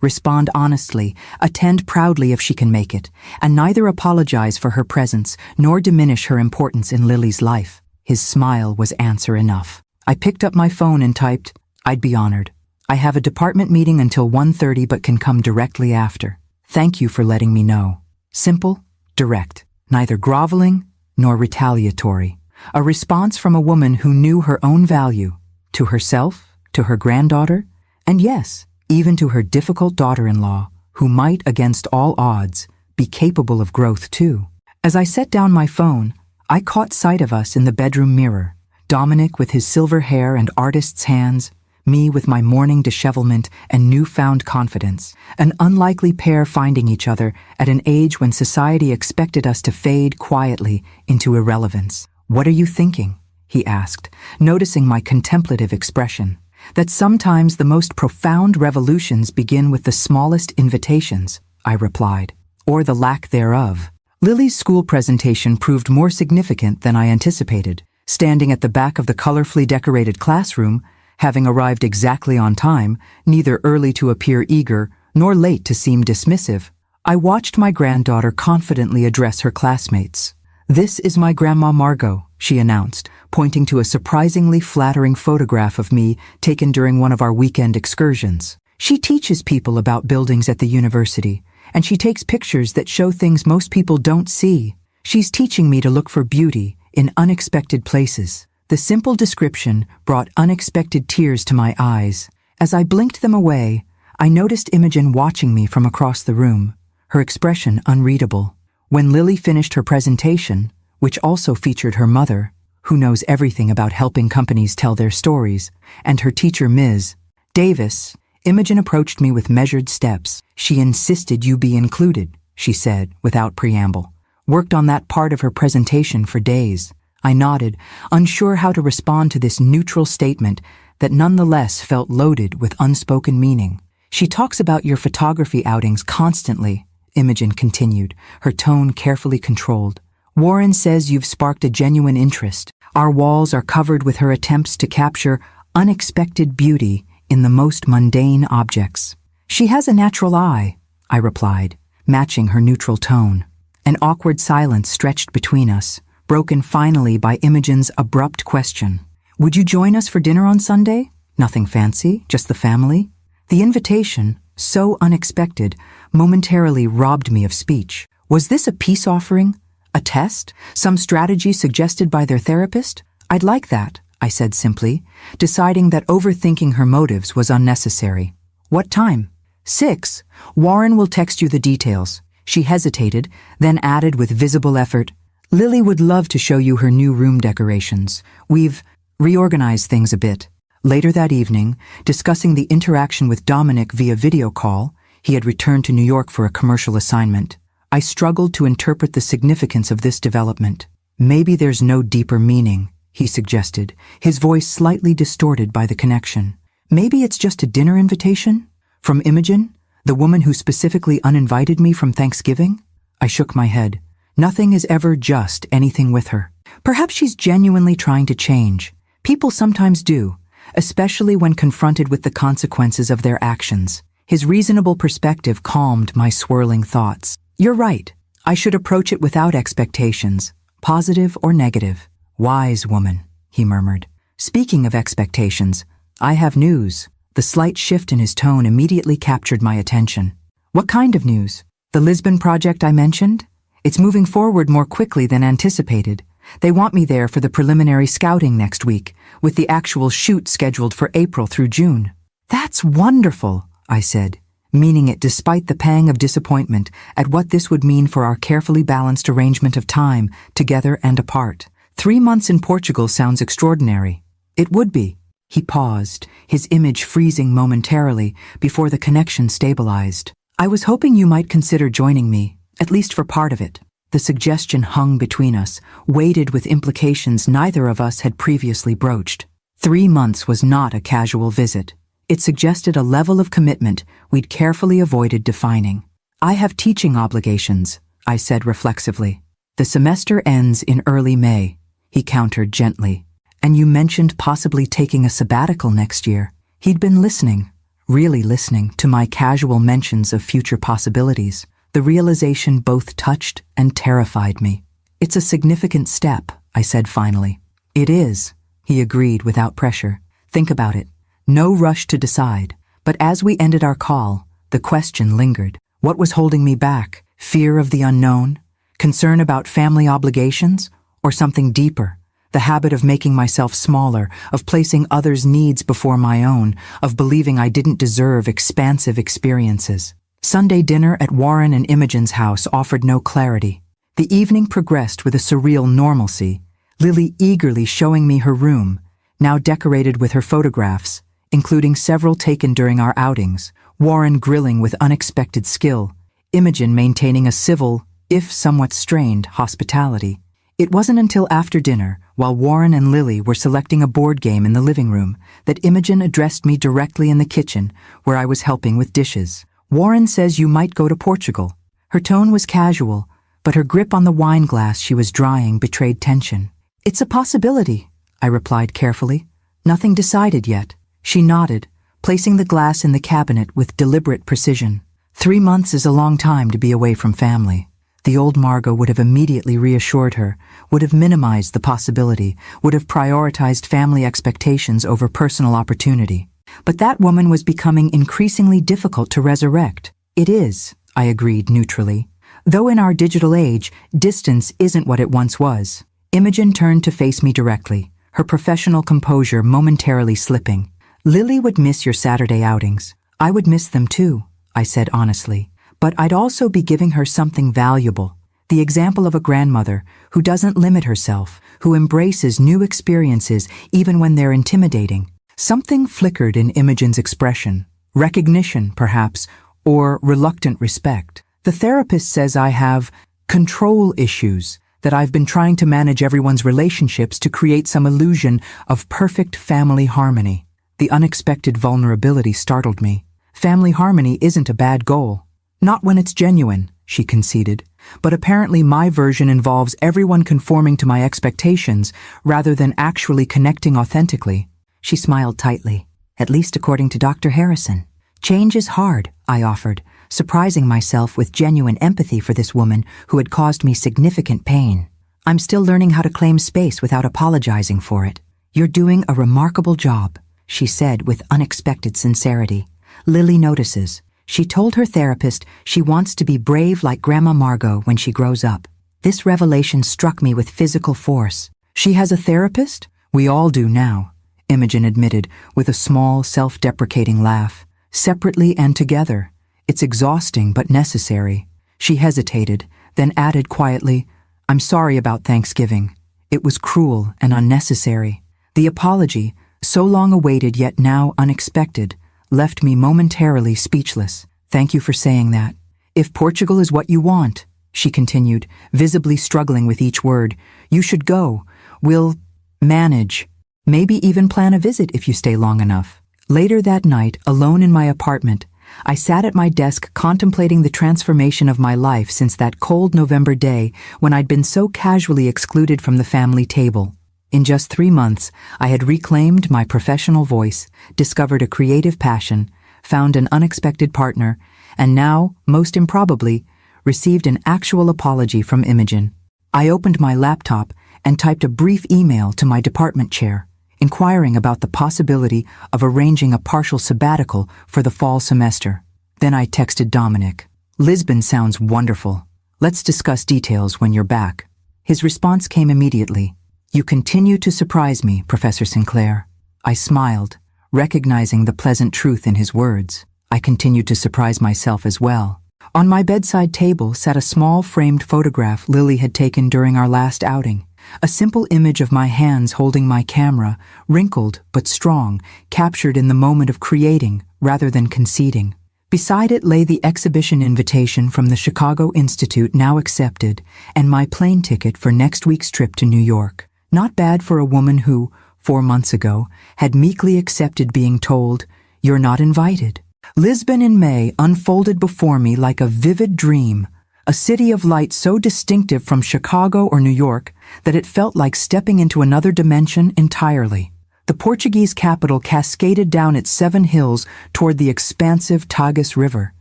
respond honestly, attend proudly if she can make it, and neither apologize for her presence nor diminish her importance in Lily's life. His smile was answer enough. I picked up my phone and typed, "I'd be honored. I have a department meeting until 1:30 but can come directly after. Thank you for letting me know." Simple, direct, neither groveling nor retaliatory. A response from a woman who knew her own value, to herself, to her granddaughter, and yes, even to her difficult daughter-in-law, who might, against all odds, be capable of growth too. As I set down my phone, I caught sight of us in the bedroom mirror, Dominic with his silver hair and artist's hands, me with my morning dishevelment and newfound confidence, an unlikely pair finding each other at an age when society expected us to fade quietly into irrelevance. "What are you thinking?" he asked, noticing my contemplative expression. "That sometimes the most profound revolutions begin with the smallest invitations," I replied, "or the lack thereof." Lily's school presentation proved more significant than I anticipated. Standing at the back of the colorfully decorated classroom, having arrived exactly on time, neither early to appear eager nor late to seem dismissive, I watched my granddaughter confidently address her classmates. "This is my Grandma Margot," she announced, pointing to a surprisingly flattering photograph of me taken during one of our weekend excursions. "She teaches people about buildings at the university, and she takes pictures that show things most people don't see. She's teaching me to look for beauty in unexpected places." The simple description brought unexpected tears to my eyes. As I blinked them away, I noticed Imogen watching me from across the room, her expression unreadable. When Lily finished her presentation, which also featured her mother, who knows everything about helping companies tell their stories, and her teacher Ms. Davis, Imogen approached me with measured steps. "She insisted you be included," she said without preamble. "Worked on that part of her presentation for days." I nodded, unsure how to respond to this neutral statement that nonetheless felt loaded with unspoken meaning. "She talks about your photography outings constantly," Imogen continued, her tone carefully controlled. "Warren says you've sparked a genuine interest. Our walls are covered with her attempts to capture unexpected beauty in the most mundane objects." "She has a natural eye," I replied, matching her neutral tone. An awkward silence stretched between us, broken finally by Imogen's abrupt question. "Would you join us for dinner on Sunday? Nothing fancy, just the family?" The invitation, so unexpected, momentarily robbed me of speech. Was this a peace offering? A test? Some strategy suggested by their therapist? "I'd like that," I said simply, deciding that overthinking her motives was unnecessary. "What time?" 6. "Warren will text you the details." She hesitated, then added with visible effort, "Lily would love to show you her new room decorations. We've reorganized things a bit." Later that evening, discussing the interaction with Dominic via video call, he had returned to New York for a commercial assignment, I struggled to interpret the significance of this development. "Maybe there's no deeper meaning," he suggested, his voice slightly distorted by the connection. "Maybe it's just a dinner invitation? From Imogen, the woman who specifically uninvited me from Thanksgiving?" I shook my head. Nothing is ever just anything with her. Perhaps she's genuinely trying to change. People sometimes do, especially when confronted with the consequences of their actions. His reasonable perspective calmed my swirling thoughts. "You're right. I should approach it without expectations, positive or negative." "Wise woman," he murmured. "Speaking of expectations, I have news." The slight shift in his tone immediately captured my attention. "What kind of news? The Lisbon project I mentioned? It's moving forward more quickly than anticipated. They want me there for the preliminary scouting next week, with the actual shoot scheduled for April through June." "That's wonderful," I said, meaning it despite the pang of disappointment at what this would mean for our carefully balanced arrangement of time, together and apart. 3 months in Portugal sounds extraordinary. It would be. He paused, his image freezing momentarily before the connection stabilized. I was hoping you might consider joining me, at least for part of it. The suggestion hung between us, weighted with implications neither of us had previously broached. 3 months was not a casual visit. It suggested a level of commitment we'd carefully avoided defining. I have teaching obligations, I said reflexively. The semester ends in early May, he countered gently. And you mentioned possibly taking a sabbatical next year. He'd been listening, really listening, to my casual mentions of future possibilities. The realization both touched and terrified me. It's a significant step, I said finally. It is, he agreed without pressure. Think about it. No rush to decide. But as we ended our call, the question lingered. What was holding me back? Fear of the unknown? Concern about family obligations? Or something deeper? The habit of making myself smaller, of placing others' needs before my own, of believing I didn't deserve expansive experiences. Sunday dinner at Warren and Imogen's house offered no clarity. The evening progressed with a surreal normalcy, Lily eagerly showing me her room, now decorated with her photographs, including several taken during our outings, Warren grilling with unexpected skill, Imogen maintaining a civil, if somewhat strained, hospitality. It wasn't until after dinner, while Warren and Lily were selecting a board game in the living room, that Imogen addressed me directly in the kitchen, where I was helping with dishes. Warren says you might go to Portugal. Her tone was casual, but her grip on the wine glass she was drying betrayed tension. It's a possibility, I replied carefully. Nothing decided yet. She nodded, placing the glass in the cabinet with deliberate precision. 3 months is a long time to be away from family. The old Margot would have immediately reassured her, would have minimized the possibility, would have prioritized family expectations over personal opportunity. But that woman was becoming increasingly difficult to resurrect. It is, I agreed neutrally. Though in our digital age, distance isn't what it once was. Imogen turned to face me directly, her professional composure momentarily slipping. Lily would miss your Saturday outings. I would miss them too, I said honestly. But I'd also be giving her something valuable, the example of a grandmother who doesn't limit herself, who embraces new experiences even when they're intimidating. Something flickered in Imogen's expression, recognition, perhaps, or reluctant respect. The therapist says I have control issues, that I've been trying to manage everyone's relationships to create some illusion of perfect family harmony. The unexpected vulnerability startled me. Family harmony isn't a bad goal. Not when it's genuine, she conceded, but apparently my version involves everyone conforming to my expectations rather than actually connecting authentically. She smiled tightly, at least according to Dr. Harrison. Change is hard, I offered, surprising myself with genuine empathy for this woman who had caused me significant pain. I'm still learning how to claim space without apologizing for it. You're doing a remarkable job, she said with unexpected sincerity. Lily notices. She told her therapist she wants to be brave like Grandma Margot when she grows up. This revelation struck me with physical force. She has a therapist? We all do now, Imogen admitted with a small, self-deprecating laugh. Separately and together. It's exhausting but necessary. She hesitated, then added quietly, I'm sorry about Thanksgiving. It was cruel and unnecessary. The apology, so long awaited yet now unexpected, left me momentarily speechless. Thank you for saying that. If Portugal is what you want, she continued, visibly struggling with each word, you should go. We'll manage. Maybe even plan a visit if you stay long enough. Later that night, alone in my apartment, I sat at my desk contemplating the transformation of my life since that cold November day when I'd been so casually excluded from the family table. In just 3 months, I had reclaimed my professional voice, discovered a creative passion, found an unexpected partner, and now, most improbably, received an actual apology from Imogen. I opened my laptop and typed a brief email to my department chair, inquiring about the possibility of arranging a partial sabbatical for the fall semester. Then I texted Dominic. Lisbon sounds wonderful. Let's discuss details when you're back. His response came immediately. You continue to surprise me, Professor Sinclair. I smiled, recognizing the pleasant truth in his words. I continued to surprise myself as well. On my bedside table sat a small framed photograph Lily had taken during our last outing. A simple image of my hands holding my camera, wrinkled but strong, captured in the moment of creating rather than conceding. Beside it lay the exhibition invitation from the Chicago Institute, now accepted, and my plane ticket for next week's trip to New York. Not bad for a woman who, 4 months ago, had meekly accepted being told, "You're not invited." Lisbon in May unfolded before me like a vivid dream, a city of light so distinctive from Chicago or New York that it felt like stepping into another dimension entirely. The Portuguese capital cascaded down its 7 hills toward the expansive Tagus River,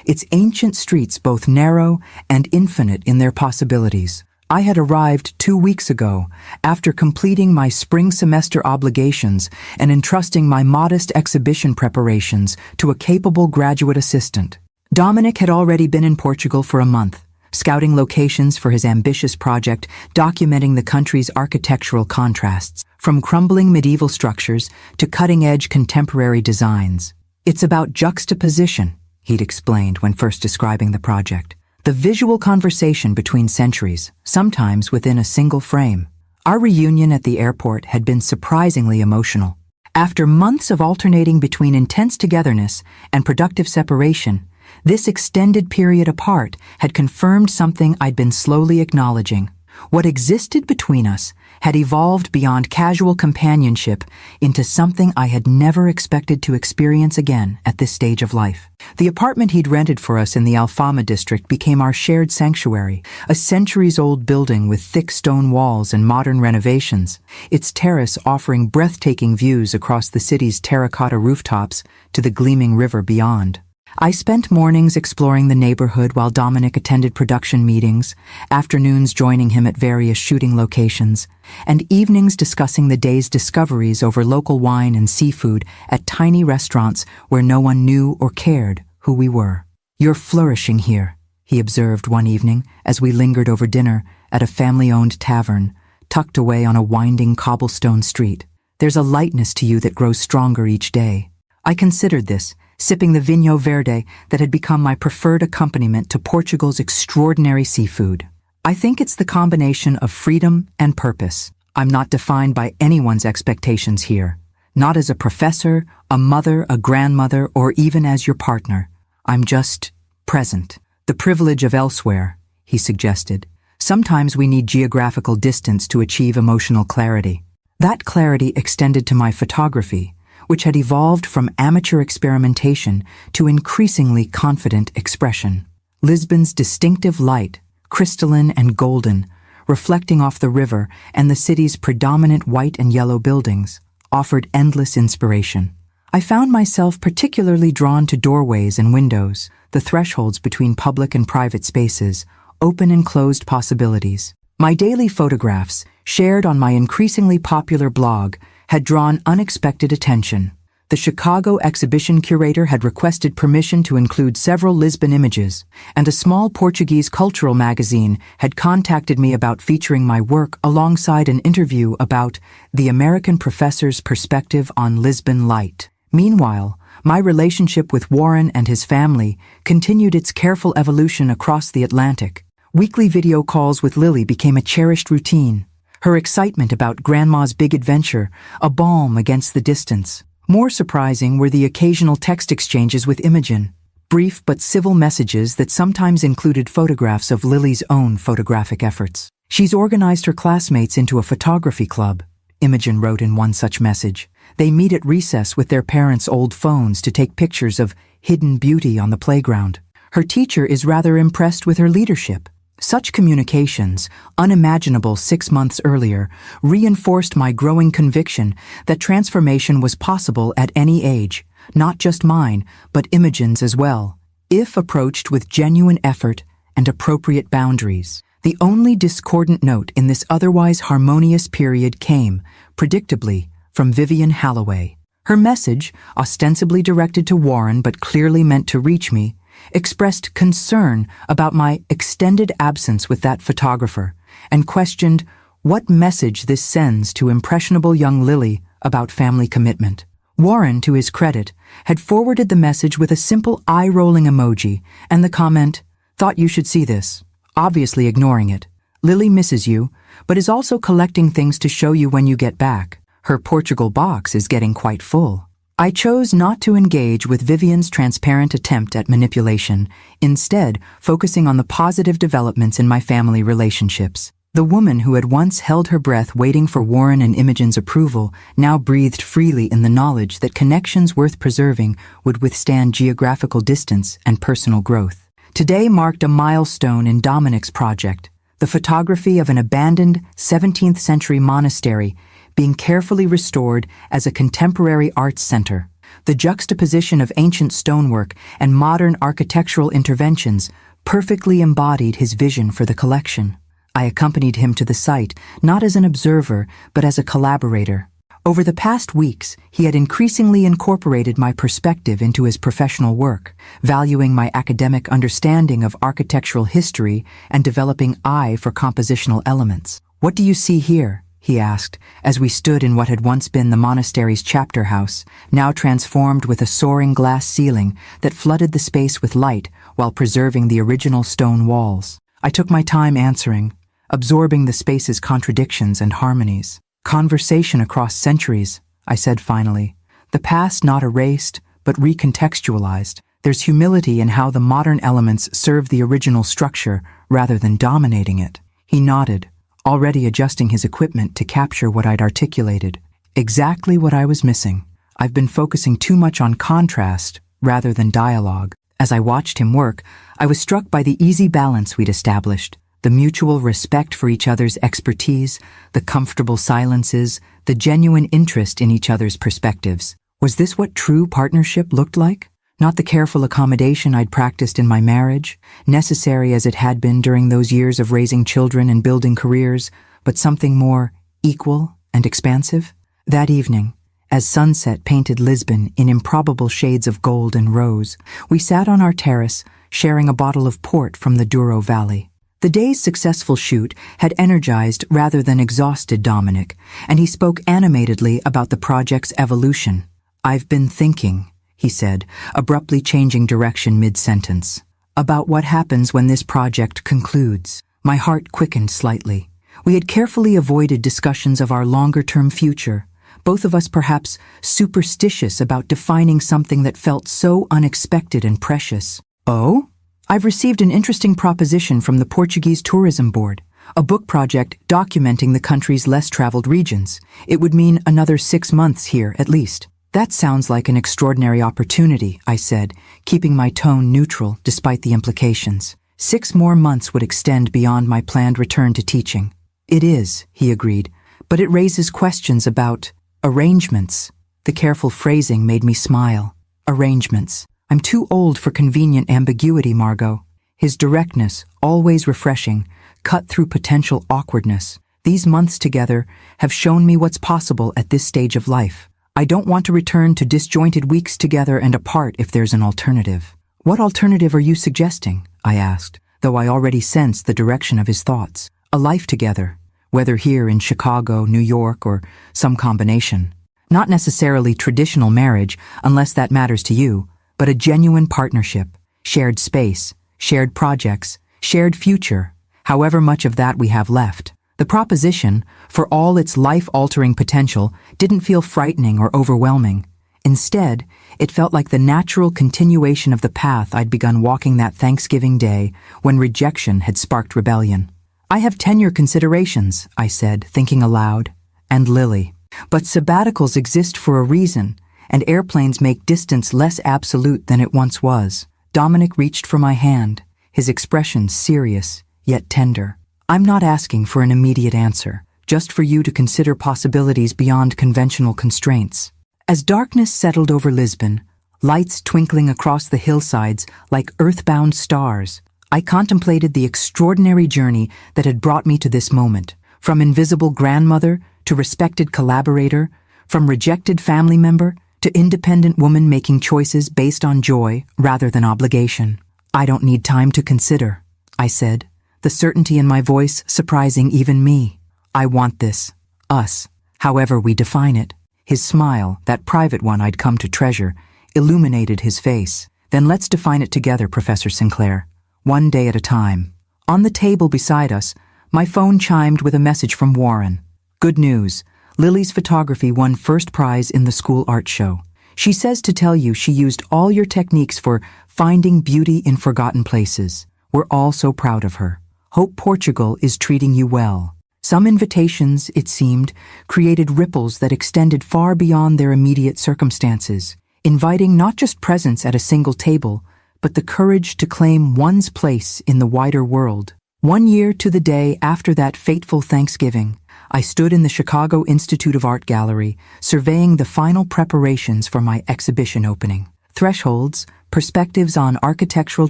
its ancient streets both narrow and infinite in their possibilities. I had arrived 2 weeks ago, after completing my spring semester obligations and entrusting my modest exhibition preparations to a capable graduate assistant. Dominic had already been in Portugal for a month, scouting locations for his ambitious project documenting the country's architectural contrasts, from crumbling medieval structures to cutting-edge contemporary designs. "It's about juxtaposition," he'd explained when first describing the project. "The visual conversation between centuries, sometimes within a single frame." Our reunion at the airport had been surprisingly emotional. After months of alternating between intense togetherness and productive separation, this extended period apart had confirmed something I'd been slowly acknowledging. What existed between us had evolved beyond casual companionship into something I had never expected to experience again at this stage of life. The apartment he'd rented for us in the Alfama district became our shared sanctuary, a centuries-old building with thick stone walls and modern renovations, its terrace offering breathtaking views across the city's terracotta rooftops to the gleaming river beyond. I spent mornings exploring the neighborhood while Dominic attended production meetings, afternoons joining him at various shooting locations, and evenings discussing the day's discoveries over local wine and seafood at tiny restaurants where no one knew or cared who we were. "You're flourishing here," he observed one evening as we lingered over dinner at a family-owned tavern, tucked away on a winding cobblestone street. "There's a lightness to you that grows stronger each day." I considered this, sipping the Vinho Verde that had become my preferred accompaniment to Portugal's extraordinary seafood. "I think it's the combination of freedom and purpose. I'm not defined by anyone's expectations here. Not as a professor, a mother, a grandmother, or even as your partner. I'm just present. The privilege of elsewhere," he suggested. "Sometimes we need geographical distance to achieve emotional clarity." That clarity extended to my photography, which had evolved from amateur experimentation to increasingly confident expression. Lisbon's distinctive light, crystalline and golden, reflecting off the river and the city's predominant white and yellow buildings, offered endless inspiration. I found myself particularly drawn to doorways and windows, the thresholds between public and private spaces, open and closed possibilities. My daily photographs, shared on my increasingly popular blog, had drawn unexpected attention. The Chicago exhibition curator had requested permission to include several Lisbon images, and a small Portuguese cultural magazine had contacted me about featuring my work alongside an interview about the American professor's perspective on Lisbon light. Meanwhile, my relationship with Warren and his family continued its careful evolution across the Atlantic. Weekly video calls with Lily became a cherished routine, her excitement about Grandma's big adventure a balm against the distance. More surprising were the occasional text exchanges with Imogen, brief but civil messages that sometimes included photographs of Lily's own photographic efforts. "She's organized her classmates into a photography club," Imogen wrote in one such message. "They meet at recess with their parents' old phones to take pictures of hidden beauty on the playground. Her teacher is rather impressed with her leadership." Such communications, unimaginable 6 months earlier, reinforced my growing conviction that transformation was possible at any age, not just mine, but Imogen's as well, if approached with genuine effort and appropriate boundaries. The only discordant note in this otherwise harmonious period came, predictably, from Vivian Halloway. Her message, ostensibly directed to Warren but clearly meant to reach me, expressed concern about my extended absence with that photographer and questioned what message this sends to impressionable young Lily about family commitment. Warren, to his credit, had forwarded the message with a simple eye-rolling emoji and the comment, "Thought you should see this," obviously ignoring it. "Lily misses you, but is also collecting things to show you when you get back. Her Portugal box is getting quite full." I chose not to engage with Vivian's transparent attempt at manipulation, instead focusing on the positive developments in my family relationships. The woman who had once held her breath waiting for Warren and Imogen's approval now breathed freely in the knowledge that connections worth preserving would withstand geographical distance and personal growth. Today marked a milestone in Dominic's project, the photography of an abandoned 17th century monastery being carefully restored as a contemporary arts center. The juxtaposition of ancient stonework and modern architectural interventions perfectly embodied his vision for the collection. I accompanied him to the site, not as an observer, but as a collaborator. Over the past weeks, he had increasingly incorporated my perspective into his professional work, valuing my academic understanding of architectural history and developing eye for compositional elements. "What do you see here?" he asked, as we stood in what had once been the monastery's chapter house, now transformed with a soaring glass ceiling that flooded the space with light while preserving the original stone walls. I took my time answering, absorbing the space's contradictions and harmonies. "Conversation across centuries," I said finally. "The past not erased, but recontextualized. There's humility in how the modern elements serve the original structure rather than dominating it." He nodded, already adjusting his equipment to capture what I'd articulated. Exactly what I was missing. I've been focusing too much on contrast rather than dialogue. As I watched him work, I was struck by the easy balance we'd established, the mutual respect for each other's expertise, the comfortable silences, the genuine interest in each other's perspectives. Was this what true partnership looked like? Not the careful accommodation I'd practiced in my marriage, necessary as it had been during those years of raising children and building careers, but something more equal and expansive? That evening, as sunset painted Lisbon in improbable shades of gold and rose, we sat on our terrace, sharing a bottle of port from the Douro Valley. The day's successful shoot had energized rather than exhausted Dominic, and he spoke animatedly about the project's evolution. "I've been thinking," he said, abruptly changing direction mid-sentence, "about what happens when this project concludes." My heart quickened slightly. We had carefully avoided discussions of our longer-term future, both of us perhaps superstitious about defining something that felt so unexpected and precious. "Oh? I've received an interesting proposition from the Portuguese Tourism Board, a book project documenting the country's less-traveled regions. It would mean another 6 months here, at least." "That sounds like an extraordinary opportunity," I said, keeping my tone neutral despite the implications. 6 more months would extend beyond my planned return to teaching. "It is," he agreed, "but it raises questions about arrangements." The careful phrasing made me smile. Arrangements. I'm too old for convenient ambiguity, Margot. His directness, always refreshing, cut through potential awkwardness. These months together have shown me what's possible at this stage of life. I don't want to return to disjointed weeks together and apart if there's an alternative. "What alternative are you suggesting?" I asked, though I already sensed the direction of his thoughts. "A life together, whether here in Chicago, New York, or some combination. Not necessarily traditional marriage, unless that matters to you, but a genuine partnership, shared space, shared projects, shared future, however much of that we have left." The proposition, for all its life-altering potential, didn't feel frightening or overwhelming. Instead, it felt like the natural continuation of the path I'd begun walking that Thanksgiving day when rejection had sparked rebellion. "I have tenure considerations," I said, thinking aloud, "and Lily. But sabbaticals exist for a reason, and airplanes make distance less absolute than it once was." Dominic reached for my hand, his expression serious, yet tender. "I'm not asking for an immediate answer, just for you to consider possibilities beyond conventional constraints." As darkness settled over Lisbon, lights twinkling across the hillsides like earthbound stars, I contemplated the extraordinary journey that had brought me to this moment, from invisible grandmother to respected collaborator, from rejected family member to independent woman making choices based on joy rather than obligation. "I don't need time to consider," I said, the certainty in my voice surprising even me. "I want this, us, however we define it." His smile, that private one I'd come to treasure, illuminated his face. Then let's define it together, Professor Sinclair. One day at a time. On the table beside us, my phone chimed with a message from Warren. Good news. Lily's photography won first prize in the school art show. She says to tell you she used all your techniques for finding beauty in forgotten places. We're all so proud of her. Hope Portugal is treating you well. Some invitations, it seemed, created ripples that extended far beyond their immediate circumstances, inviting not just presence at a single table, but the courage to claim one's place in the wider world. 1 year to the day after that fateful Thanksgiving, I stood in the Chicago Institute of Art Gallery, surveying the final preparations for my exhibition opening. Thresholds, Perspectives on Architectural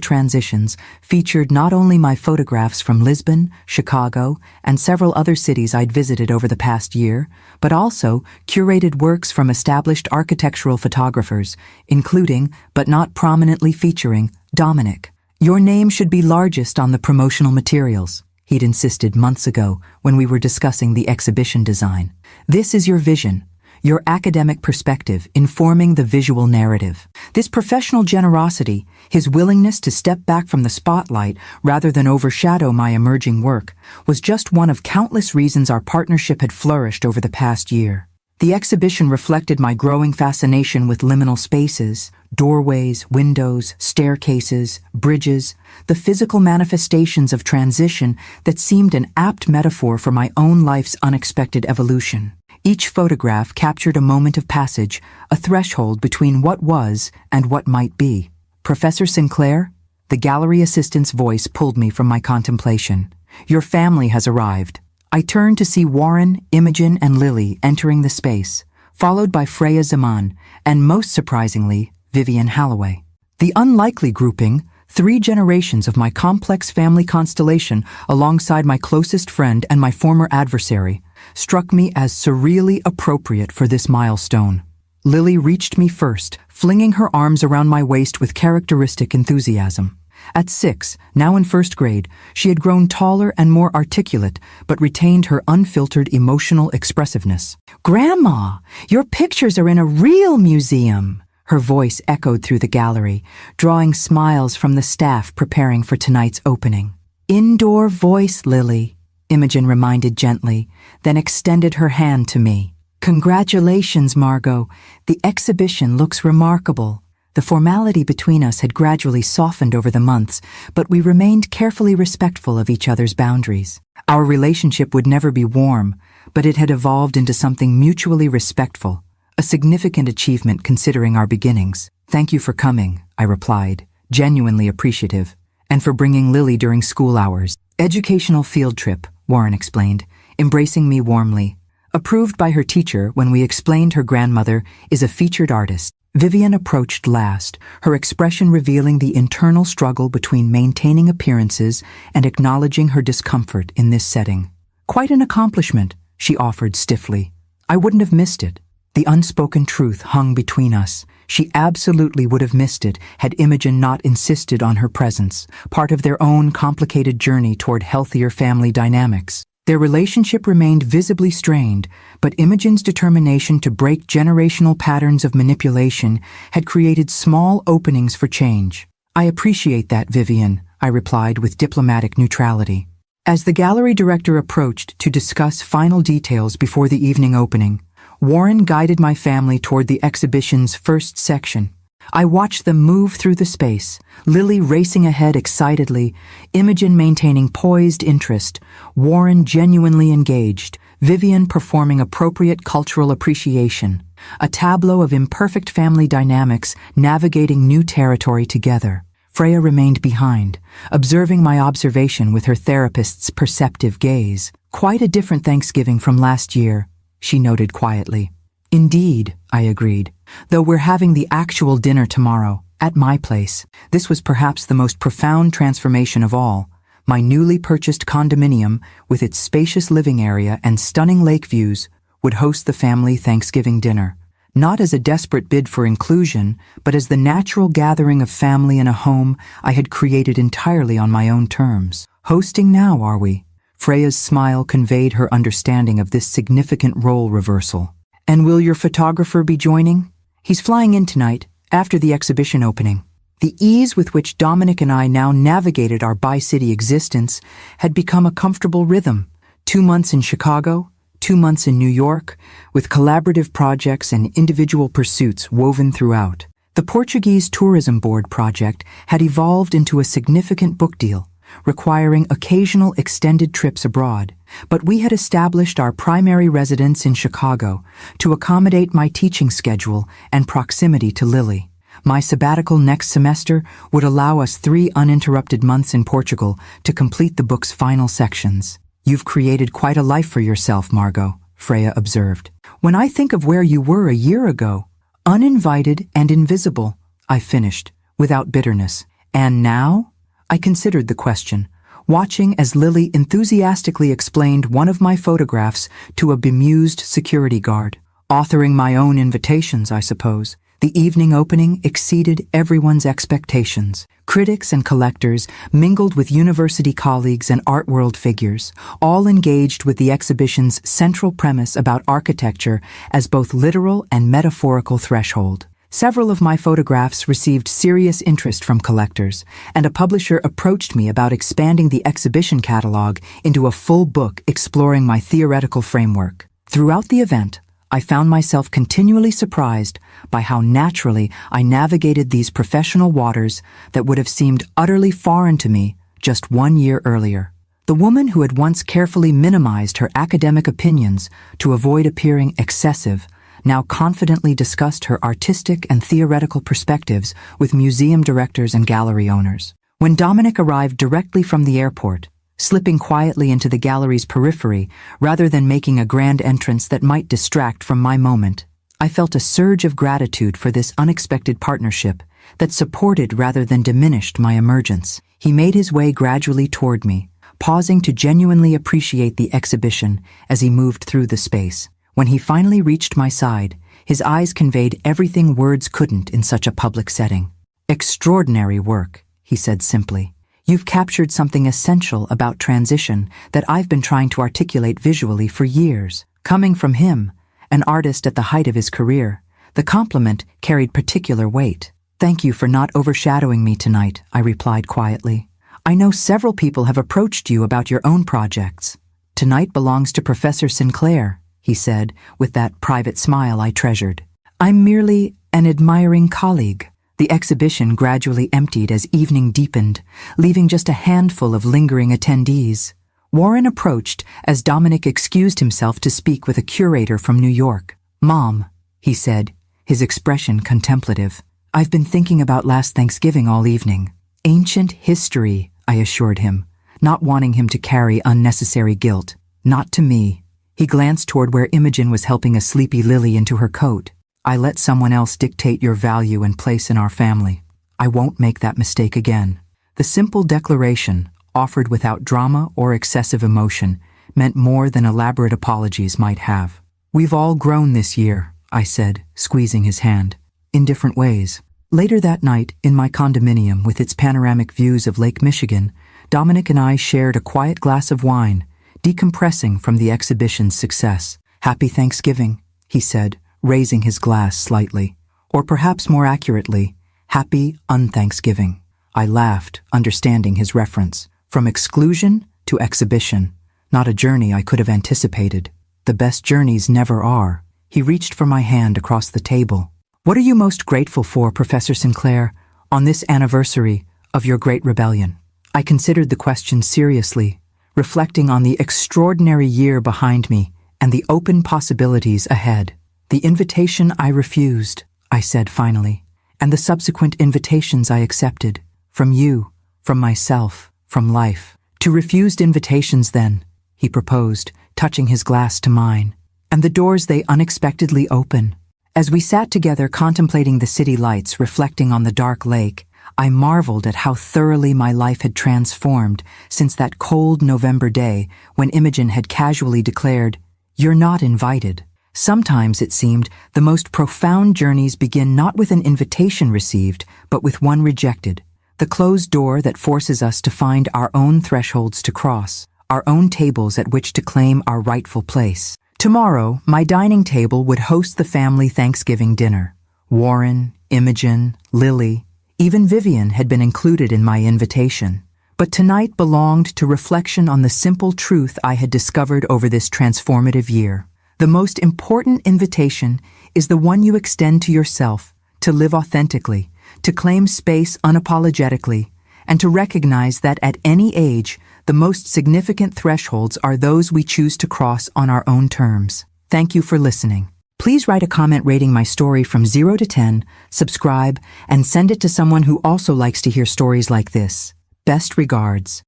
Transitions featured not only my photographs from Lisbon, Chicago, and several other cities I'd visited over the past year, but also curated works from established architectural photographers, including, but not prominently featuring, Dominic. Your name should be largest on the promotional materials, he'd insisted months ago when we were discussing the exhibition design. This is your vision. Your academic perspective informing the visual narrative. This professional generosity, his willingness to step back from the spotlight rather than overshadow my emerging work, was just one of countless reasons our partnership had flourished over the past year. The exhibition reflected my growing fascination with liminal spaces, doorways, windows, staircases, bridges, the physical manifestations of transition that seemed an apt metaphor for my own life's unexpected evolution. Each photograph captured a moment of passage, a threshold between what was and what might be. Professor Sinclair? The gallery assistant's voice pulled me from my contemplation. Your family has arrived. I turned to see Warren, Imogen, and Lily entering the space, followed by Freya Zaman, and most surprisingly, Vivian Halloway. The unlikely grouping, 3 generations of my complex family constellation alongside my closest friend and my former adversary, struck me as surreally appropriate for this milestone. Lily reached me first, flinging her arms around my waist with characteristic enthusiasm. At 6, now in first grade, she had grown taller and more articulate, but retained her unfiltered emotional expressiveness. "Grandma, your pictures are in a real museum!" Her voice echoed through the gallery, drawing smiles from the staff preparing for tonight's opening. "Indoor voice, Lily," Imogen reminded gently, then extended her hand to me. "Congratulations, Margot. The exhibition looks remarkable." The formality between us had gradually softened over the months, but we remained carefully respectful of each other's boundaries. Our relationship would never be warm, but it had evolved into something mutually respectful, a significant achievement considering our beginnings. "Thank you for coming," I replied, genuinely appreciative, "and for bringing Lily during school hours." "Educational field trip," Warren explained, embracing me warmly. Approved by her teacher when we explained her grandmother is a featured artist. Vivian approached last, her expression revealing the internal struggle between maintaining appearances and acknowledging her discomfort in this setting. "Quite an accomplishment," she offered stiffly. I wouldn't have missed it. The unspoken truth hung between us. She absolutely would have missed it had Imogen not insisted on her presence, part of their own complicated journey toward healthier family dynamics. Their relationship remained visibly strained, but Imogen's determination to break generational patterns of manipulation had created small openings for change. "I appreciate that, Vivian," I replied with diplomatic neutrality. As the gallery director approached to discuss final details before the evening opening, Warren guided my family toward the exhibition's first section. I watched them move through the space, Lily racing ahead excitedly, Imogen maintaining poised interest, Warren genuinely engaged, Vivian performing appropriate cultural appreciation, a tableau of imperfect family dynamics navigating new territory together. Freya remained behind, observing my observation with her therapist's perceptive gaze. "Quite a different Thanksgiving from last year," she noted quietly. "Indeed," I agreed, "though we're having the actual dinner tomorrow, at my place." This was perhaps the most profound transformation of all. My newly purchased condominium, with its spacious living area and stunning lake views, would host the family Thanksgiving dinner, not as a desperate bid for inclusion, but as the natural gathering of family in a home I had created entirely on my own terms. "Hosting now, are we?" Freya's smile conveyed her understanding of this significant role reversal. And will your photographer be joining? He's flying in tonight, after the exhibition opening. The ease with which Dominic and I now navigated our bi-city existence had become a comfortable rhythm. 2 months in Chicago, 2 months in New York, with collaborative projects and individual pursuits woven throughout. The Portuguese Tourism Board project had evolved into a significant book deal, requiring occasional extended trips abroad, but we had established our primary residence in Chicago to accommodate my teaching schedule and proximity to Lily. My sabbatical next semester would allow us 3 uninterrupted months in Portugal to complete the book's final sections. You've created quite a life for yourself, Margot, Freya observed. When I think of where you were a year ago, uninvited and invisible, I finished, without bitterness. And now? I considered the question, watching as Lily enthusiastically explained one of my photographs to a bemused security guard. Authoring my own invitations, I suppose. The evening opening exceeded everyone's expectations. Critics and collectors mingled with university colleagues and art world figures, all engaged with the exhibition's central premise about architecture as both literal and metaphorical threshold. Several of my photographs received serious interest from collectors, and a publisher approached me about expanding the exhibition catalog into a full book exploring my theoretical framework. Throughout the event, I found myself continually surprised by how naturally I navigated these professional waters that would have seemed utterly foreign to me just 1 year earlier. The woman who had once carefully minimized her academic opinions to avoid appearing excessive now confidently discussed her artistic and theoretical perspectives with museum directors and gallery owners. When Dominic arrived directly from the airport, slipping quietly into the gallery's periphery rather than making a grand entrance that might distract from my moment, I felt a surge of gratitude for this unexpected partnership that supported rather than diminished my emergence. He made his way gradually toward me, pausing to genuinely appreciate the exhibition as he moved through the space. When he finally reached my side, his eyes conveyed everything words couldn't in such a public setting. "Extraordinary work," he said simply. "You've captured something essential about transition that I've been trying to articulate visually for years." Coming from him, an artist at the height of his career, the compliment carried particular weight. "Thank you for not overshadowing me tonight," I replied quietly. "I know several people have approached you about your own projects." "Tonight belongs to Professor Sinclair," he said, with that private smile I treasured. "I'm merely an admiring colleague." The exhibition gradually emptied as evening deepened, leaving just a handful of lingering attendees. Warren approached as Dominic excused himself to speak with a curator from New York. "Mom," he said, his expression contemplative, "I've been thinking about last Thanksgiving all evening." "Ancient history," I assured him, not wanting him to carry unnecessary guilt. "Not to me." He glanced toward where Imogen was helping a sleepy Lily into her coat. "I let someone else dictate your value and place in our family. I won't make that mistake again." The simple declaration, offered without drama or excessive emotion, meant more than elaborate apologies might have. "We've all grown this year," I said, squeezing his hand, "in different ways." Later that night, in my condominium with its panoramic views of Lake Michigan, Dominic and I shared a quiet glass of wine, decompressing from the exhibition's success. "Happy Thanksgiving," he said, raising his glass slightly. Or perhaps more accurately, "Happy Unthanksgiving." I laughed, understanding his reference. From exclusion to exhibition, not a journey I could have anticipated. The best journeys never are. He reached for my hand across the table. "What are you most grateful for, Professor Sinclair, on this anniversary of your great rebellion?" I considered the question seriously, reflecting on the extraordinary year behind me and the open possibilities ahead. "The invitation I refused," I said finally, "and the subsequent invitations I accepted. From you, from myself, from life." "To refused invitations, then," he proposed, touching his glass to mine. "And the doors they unexpectedly open." As we sat together contemplating the city lights reflecting on the dark lake, I marveled at how thoroughly my life had transformed since that cold November day when Imogen had casually declared, "You're not invited." Sometimes, it seemed, the most profound journeys begin not with an invitation received, but with one rejected. The closed door that forces us to find our own thresholds to cross, our own tables at which to claim our rightful place. Tomorrow, my dining table would host the family Thanksgiving dinner. Warren, Imogen, Lily, even Vivian had been included in my invitation. But tonight belonged to reflection on the simple truth I had discovered over this transformative year. The most important invitation is the one you extend to yourself, to live authentically, to claim space unapologetically, and to recognize that at any age, the most significant thresholds are those we choose to cross on our own terms. Thank you for listening. Please write a comment rating my story from 0 to 10, subscribe, and send it to someone who also likes to hear stories like this. Best regards.